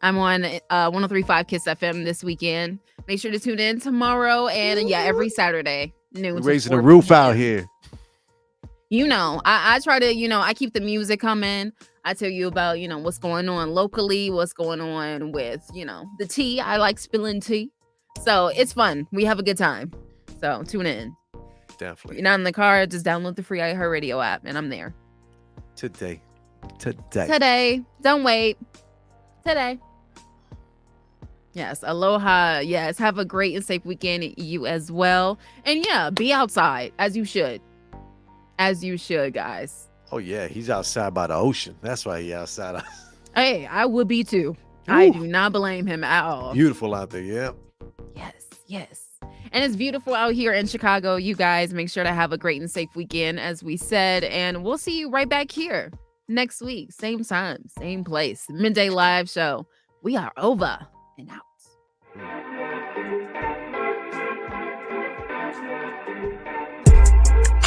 I'm on 103.5 Kiss FM this weekend. Make sure to tune in tomorrow and every Saturday. Noon We're to raising the 4 roof out p.m. here. You know, I try to, I keep the music coming. I tell you about, what's going on locally, what's going on with, the tea. I like spilling tea. So it's fun. We have a good time. So tune in. Definitely. You're not in the car, just download the free iHeart Radio app and I'm there. Today. Don't wait. Today. Yes. Aloha. Yes. Have a great and safe weekend. You as well. And yeah, be outside as you should. As you should, guys. Oh, yeah. He's outside by the ocean. That's why he's outside. Hey, I would be too. I do not blame him at all. Beautiful out there. Yeah. Yes. And it's beautiful out here in Chicago. You guys make sure to have a great and safe weekend, as we said. And we'll see you right back here next week. Same time, same place. Midday Live Show. We are over and out.